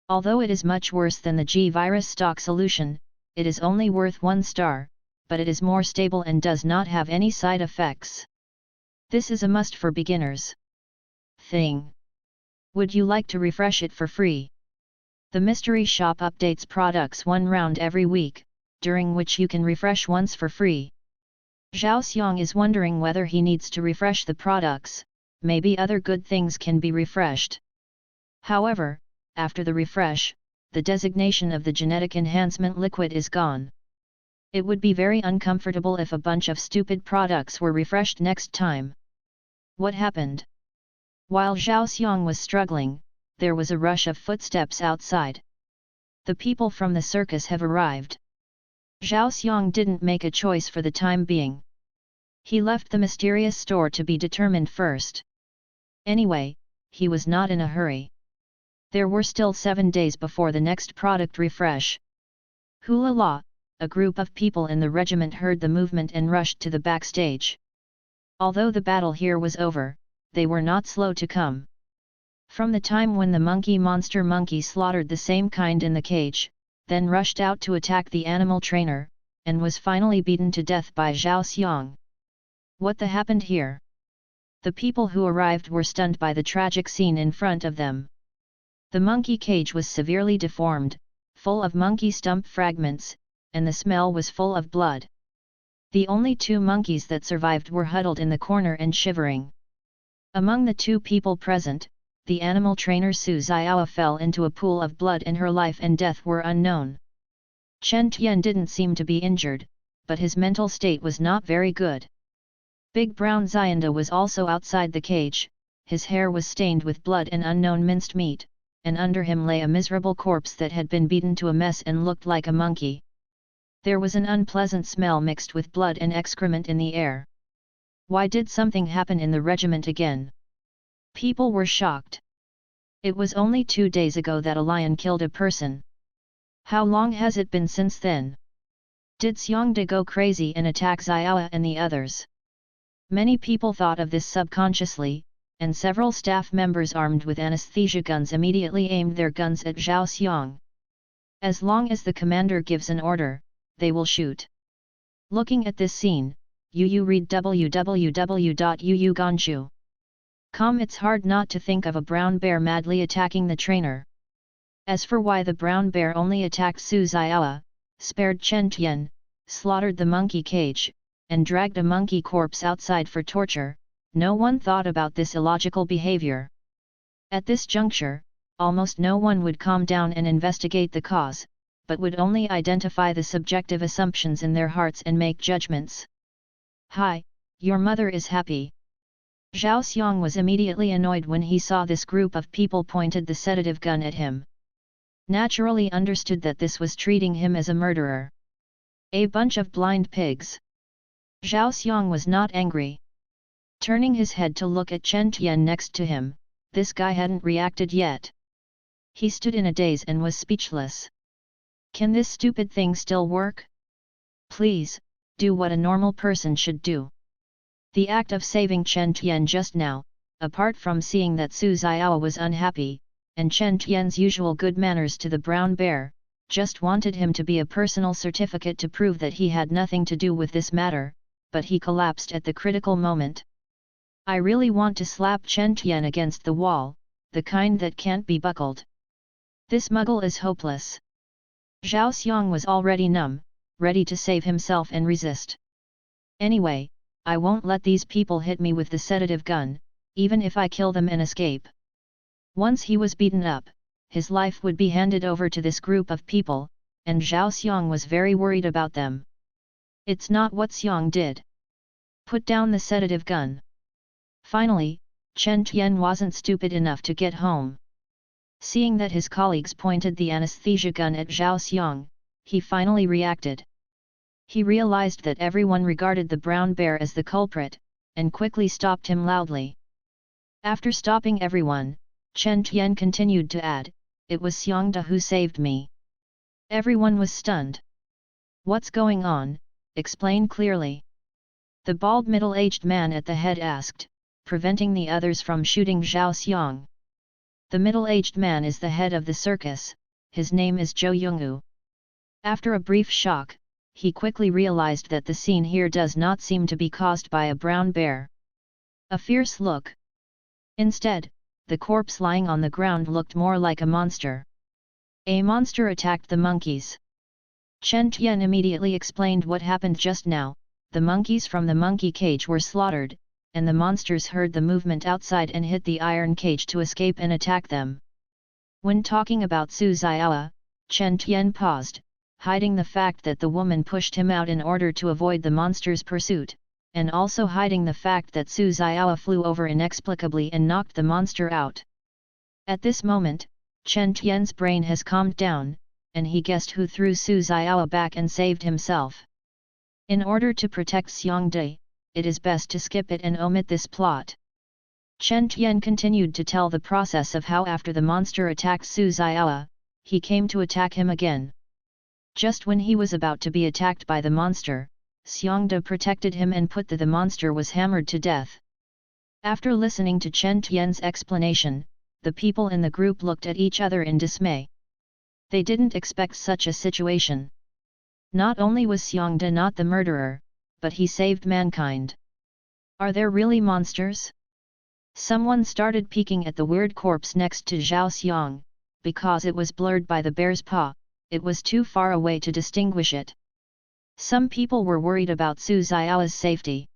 Speaker 1: Although it is much worse than the G-Virus stock solution, it is only worth 1 star, but it is more stable and does not have any side effects. This is a must for beginners. Thing. Would you like to refresh it for free? The mystery shop updates products 1 round every week, during which you can refresh once for free. Zhao Xiang is wondering whether he needs to refresh the products, maybe other good things can be refreshed. However, after the refresh, the designation of the genetic enhancement liquid is gone. It would be very uncomfortable if a bunch of stupid products were refreshed next time. What happened? While Zhao Xiang was struggling, there was a rush of footsteps outside. The people from the circus have arrived. Zhao Xiang didn't make a choice for the time being. He left the mysterious store to be determined first. Anyway, he was not in a hurry. There were still 7 days before the next product refresh. Hula la, a group of people in the regiment heard the movement and rushed to the backstage. Although the battle here was over, they were not slow to come. From the time when the monster monkey slaughtered the same kind in the cage, then rushed out to attack the animal trainer, and was finally beaten to death by Zhao Xiang. What happened here? The people who arrived were stunned by the tragic scene in front of them. The monkey cage was severely deformed, full of monkey stump fragments, and the smell was full of blood. The only 2 monkeys that survived were huddled in the corner and shivering. Among the 2 people present, the animal trainer Su Xiao fell into a pool of blood and her life and death were unknown. Chen Tian didn't seem to be injured, but his mental state was not very good. Big Brown Xianda was also outside the cage, his hair was stained with blood and unknown minced meat, and under him lay a miserable corpse that had been beaten to a mess and looked like a monkey. There was an unpleasant smell mixed with blood and excrement in the air. Why did something happen in the regiment again? People were shocked. It was only 2 days ago that a lion killed a person. How long has it been since then? Did Xiangda go crazy and attack Xiaoa and the others? Many people thought of this subconsciously, and several staff members armed with anesthesia guns immediately aimed their guns at Zhao Xiang. As long as the commander gives an order, they will shoot. Looking at this scene, you read www.uuganju.com. It's hard not to think of a brown bear madly attacking the trainer. As for why the brown bear only attacked Su Xiaoa, spared Chen Tian, slaughtered the monkey cage, and dragged a monkey corpse outside for torture, no one thought about this illogical behavior. At this juncture, almost no one would calm down and investigate the cause, but would only identify the subjective assumptions in their hearts and make judgments. Hi, your mother is happy. Zhao Xiang was immediately annoyed when he saw this group of people pointed the sedative gun at him. Naturally understood that this was treating him as a murderer. A bunch of blind pigs. Zhao Xiang was not angry. Turning his head to look at Chen Tian next to him, this guy hadn't reacted yet. He stood in a daze and was speechless. Can this stupid thing still work? Please, do what a normal person should do. The act of saving Chen Tian just now, apart from seeing that Su Xiao was unhappy, and Chen Tian's usual good manners to the brown bear, just wanted him to be a personal certificate to prove that he had nothing to do with this matter, but he collapsed at the critical moment. I really want to slap Chen Tian against the wall, the kind that can't be buckled. This muggle is hopeless. Zhao Xiang was already numb, ready to save himself and resist. Anyway, I won't let these people hit me with the sedative gun, even if I kill them and escape. Once he was beaten up, his life would be handed over to this group of people, and Zhao Xiang was very worried about them. It's not what Xiang did. Put down the sedative gun. Finally, Chen Tian wasn't stupid enough to get home. Seeing that his colleagues pointed the anesthesia gun at Zhao Xiang, he finally reacted. He realized that everyone regarded the brown bear as the culprit, and quickly stopped him loudly. After stopping everyone, Chen Tian continued to add, "It was Xiangda who saved me." Everyone was stunned. "What's going on? Explain clearly." The bald middle-aged man at the head asked, preventing the others from shooting Zhao Xiang. The middle-aged man is the head of the circus, his name is Zhou Yongwu. After a brief shock, he quickly realized that the scene here does not seem to be caused by a brown bear. A fierce look. Instead, the corpse lying on the ground looked more like a monster. A monster attacked the monkeys. Chen Tian immediately explained what happened just now. The monkeys from the monkey cage were slaughtered, and the monsters heard the movement outside and hit the iron cage to escape and attack them. When talking about Su Xiao, Chen Tian paused, hiding the fact that the woman pushed him out in order to avoid the monster's pursuit, and also hiding the fact that Su Xiao flew over inexplicably and knocked the monster out. At this moment, Chen Tian's brain has calmed down, and he guessed who threw Su Xiao back and saved himself. In order to protect Xiangde, it is best to skip it and omit this plot. Chen Tian continued to tell the process of how after the monster attacked Su Xiao, he came to attack him again. Just when he was about to be attacked by the monster, Xiangde protected him and put the monster was hammered to death. After listening to Chen Tian's explanation, the people in the group looked at each other in dismay. They didn't expect such a situation. Not only was Xiangde not the murderer, but he saved mankind. Are there really monsters? Someone started peeking at the weird corpse next to Zhao Xiang, because it was blurred by the bear's paw, it was too far away to distinguish it. Some people were worried about Su Xiao's safety.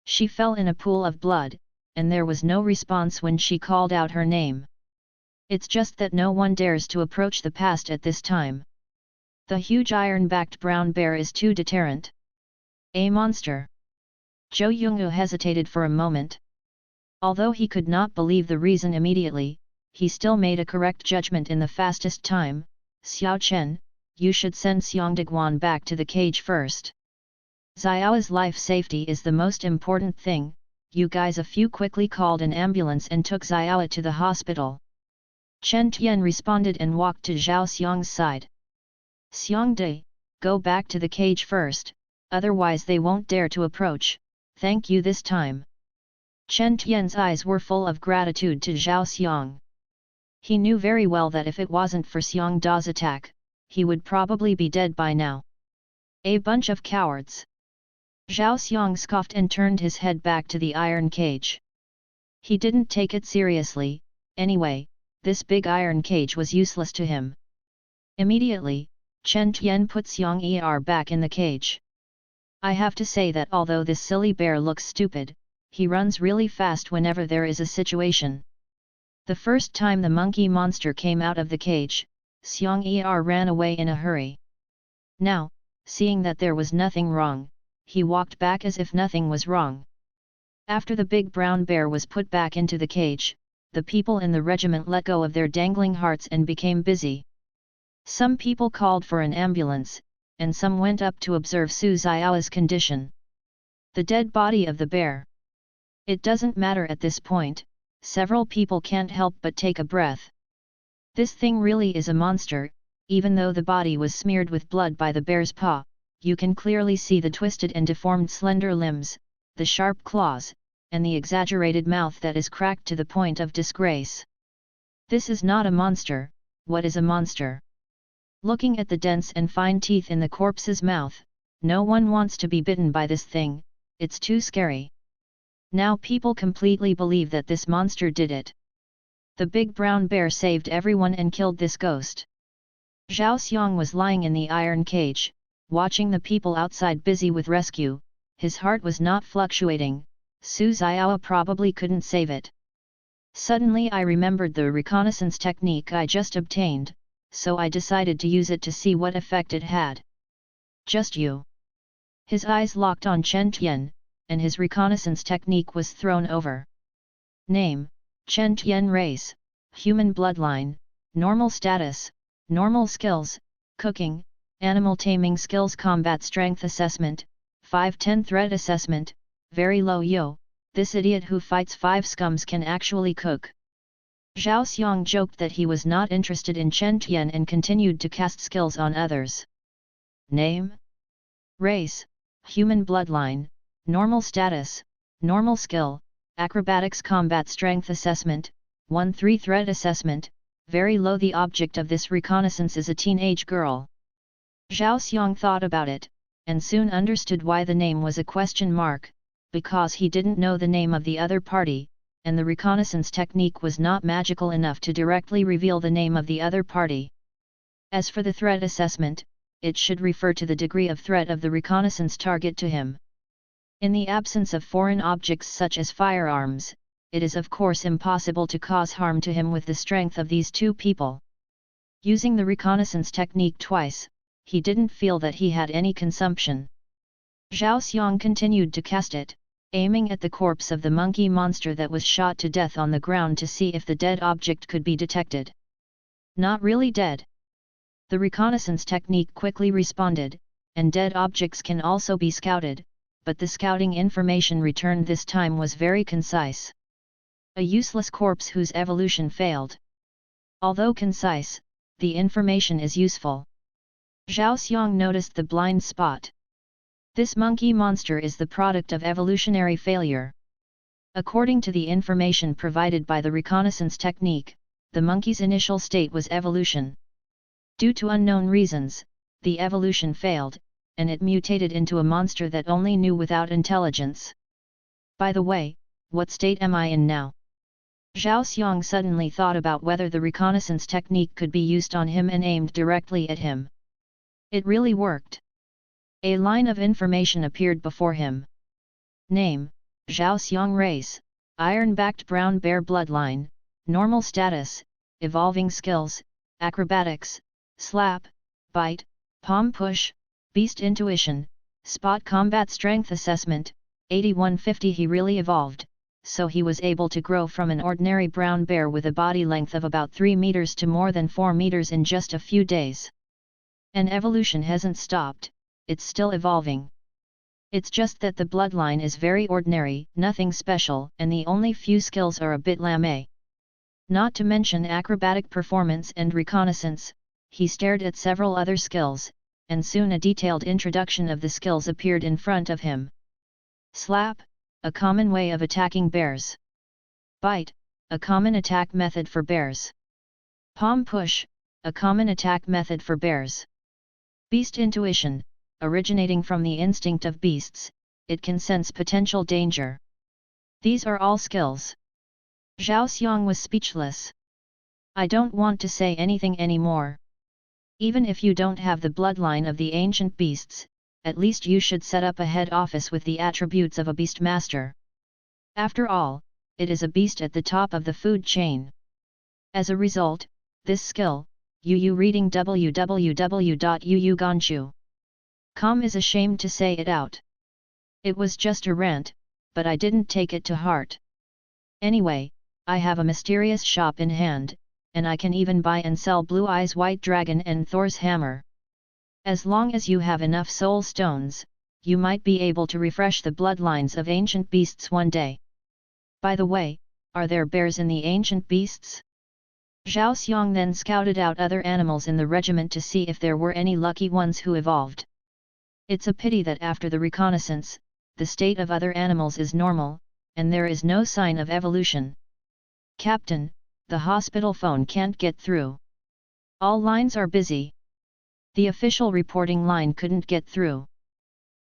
Speaker 1: She fell in a pool of blood, and there was no response when she called out her name. It's just that no one dares to approach the past at this time. The huge iron-backed brown bear is too deterrent. A monster. Zhou Yongwu hesitated for a moment. Although he could not believe the reason immediately, he still made a correct judgment in the fastest time. Xiao Chen, you should send Xiangdeguan back to the cage first. Xiao's life safety is the most important thing. You guys a few quickly called an ambulance and took Xiao to the hospital. Chen Tian responded and walked to Zhao Xiang's side. Xiangde, go back to the cage first, otherwise they won't dare to approach. Thank you this time. Chen Tian's eyes were full of gratitude to Zhao Xiang. He knew very well that if it wasn't for Xiangda's attack, he would probably be dead by now. A bunch of cowards. Zhao Xiang scoffed and turned his head back to the iron cage. He didn't take it seriously, anyway, this big iron cage was useless to him. Immediately, Chen Tian put Xiang back in the cage. I have to say that although this silly bear looks stupid, he runs really fast whenever there is a situation. The first time the monkey monster came out of the cage, Xiang ran away in a hurry. Now, seeing that there was nothing wrong, he walked back as if nothing was wrong. After the big brown bear was put back into the cage, the people in the regiment let go of their dangling hearts and became busy. Some people called for an ambulance, and some went up to observe Su Xiao's condition. The dead body of the bear. It doesn't matter at this point, several people can't help but take a breath. This thing really is a monster, even though the body was smeared with blood by the bear's paw, you can clearly see the twisted and deformed slender limbs, the sharp claws, and the exaggerated mouth that is cracked to the point of disgrace. This is not a monster. What is a monster? Looking at the dense and fine teeth in the corpse's mouth, no one wants to be bitten by this thing, it's too scary. Now people completely believe that this monster did it. The big brown bear saved everyone and killed this ghost. Zhao Xiang was lying in the iron cage, watching the people outside busy with rescue. His heart was not fluctuating. Su Xiao probably couldn't save it. Suddenly I remembered the reconnaissance technique I just obtained, so I decided to use it to see what effect it had. Just you. His eyes locked on Chen Tian, and his reconnaissance technique was thrown over. Name: Chen Tian. Race: human bloodline. Normal status: normal skills, cooking, animal taming skills. Combat strength assessment, 5-10 threat assessment, very low. Yo, this idiot who fights 5 scums can actually cook. Zhao Xiang joked that he was not interested in Chen Tian and continued to cast skills on others. Name: race: human bloodline. Normal status: normal skill, acrobatics. Combat strength assessment, 1-3 threat assessment, very low. The object of this reconnaissance is a teenage girl. Zhao Xiang thought about it, and soon understood why the name was a question mark, because he didn't know the name of the other party, and the reconnaissance technique was not magical enough to directly reveal the name of the other party. As for the threat assessment, it should refer to the degree of threat of the reconnaissance target to him. In the absence of foreign objects such as firearms, it is of course impossible to cause harm to him with the strength of these 2 people. Using the reconnaissance technique twice, he didn't feel that he had any consumption. Zhao Xiang continued to cast it, aiming at the corpse of the monkey monster that was shot to death on the ground to see if the dead object could be detected. Not really dead. The reconnaissance technique quickly responded, and dead objects can also be scouted, but the scouting information returned this time was very concise. A useless corpse whose evolution failed. Although concise, the information is useful. Zhao Xiang noticed the blind spot. This monkey monster is the product of evolutionary failure. According to the information provided by the reconnaissance technique, the monkey's initial state was evolution. Due to unknown reasons, the evolution failed, and it mutated into a monster that only knew without intelligence. By the way, what state am I in now? Zhao Xiang suddenly thought about whether the reconnaissance technique could be used on him and aimed directly at him. It really worked. A line of information appeared before him. Name: Zhao Xiang. Race: iron-backed brown bear. Bloodline: normal status, evolving skills, acrobatics, slap, bite, palm push, beast intuition, spot. Combat strength assessment, 8150. He really evolved, so he was able to grow from an ordinary brown bear with a body length of about 3 meters to more than 4 meters in just a few days. And evolution hasn't stopped, it's still evolving. It's just that the bloodline is very ordinary, nothing special, and the only few skills are a bit lame. Not to mention acrobatic performance and reconnaissance. He stared at several other skills, and soon a detailed introduction of the skills appeared in front of him. Slap: a common way of attacking bears. Bite: a common attack method for bears. Palm push: a common attack method for bears. Beast intuition: originating from the instinct of beasts, it can sense potential danger. These are all skills. Zhao Xiang was speechless. I don't want to say anything anymore. Even if you don't have the bloodline of the ancient beasts, at least you should set up a head office with the attributes of a beast master. After all, it is a beast at the top of the food chain. As a result, this skill, Yu reading www.yuuganshu.com is ashamed to say it out. It was just a rant, but I didn't take it to heart. Anyway, I have a mysterious shop in hand, and I can even buy and sell Blue Eyes White Dragon and Thor's Hammer. As long as you have enough soul stones, you might be able to refresh the bloodlines of ancient beasts one day. By the way, are there bears in the ancient beasts? Zhao Xiang then scouted out other animals in the regiment to see if there were any lucky ones who evolved. It's a pity that after the reconnaissance, the state of other animals is normal, and there is no sign of evolution. Captain, the hospital phone can't get through. All lines are busy. The official reporting line couldn't get through.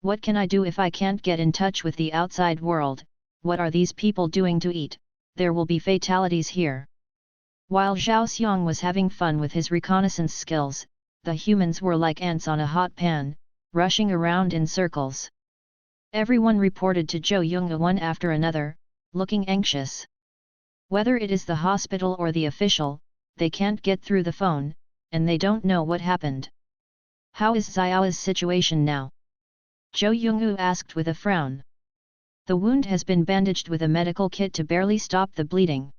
Speaker 1: What can I do if I can't get in touch with the outside world? What are these people doing to eat? There will be fatalities here. While Zhao Xiang was having fun with his reconnaissance skills, the humans were like ants on a hot pan, rushing around in circles. Everyone reported to Zhou Yunga one after another, looking anxious. Whether it is the hospital or the official, they can't get through the phone, and they don't know what happened. How is Xiao's situation now? Zhou Yungu asked with a frown. The wound has been bandaged with a medical kit to barely stop the bleeding.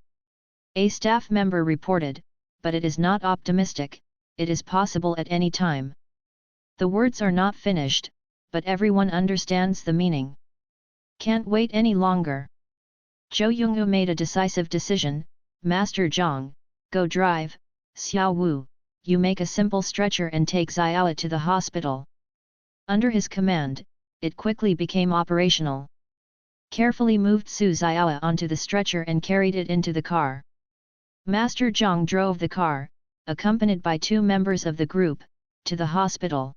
Speaker 1: A staff member reported, but it is not optimistic, it is possible at any time. The words are not finished, but everyone understands the meaning. Can't wait any longer. Zhou Yungu made a decisive decision. Master Zhang, go drive. Xiao Wu, you make a simple stretcher and take Xiao to the hospital. Under his command, it quickly became operational. Carefully moved Su Xiao onto the stretcher and carried it into the car. Master Zhang drove the car, accompanied by 2 members of the group, to the hospital.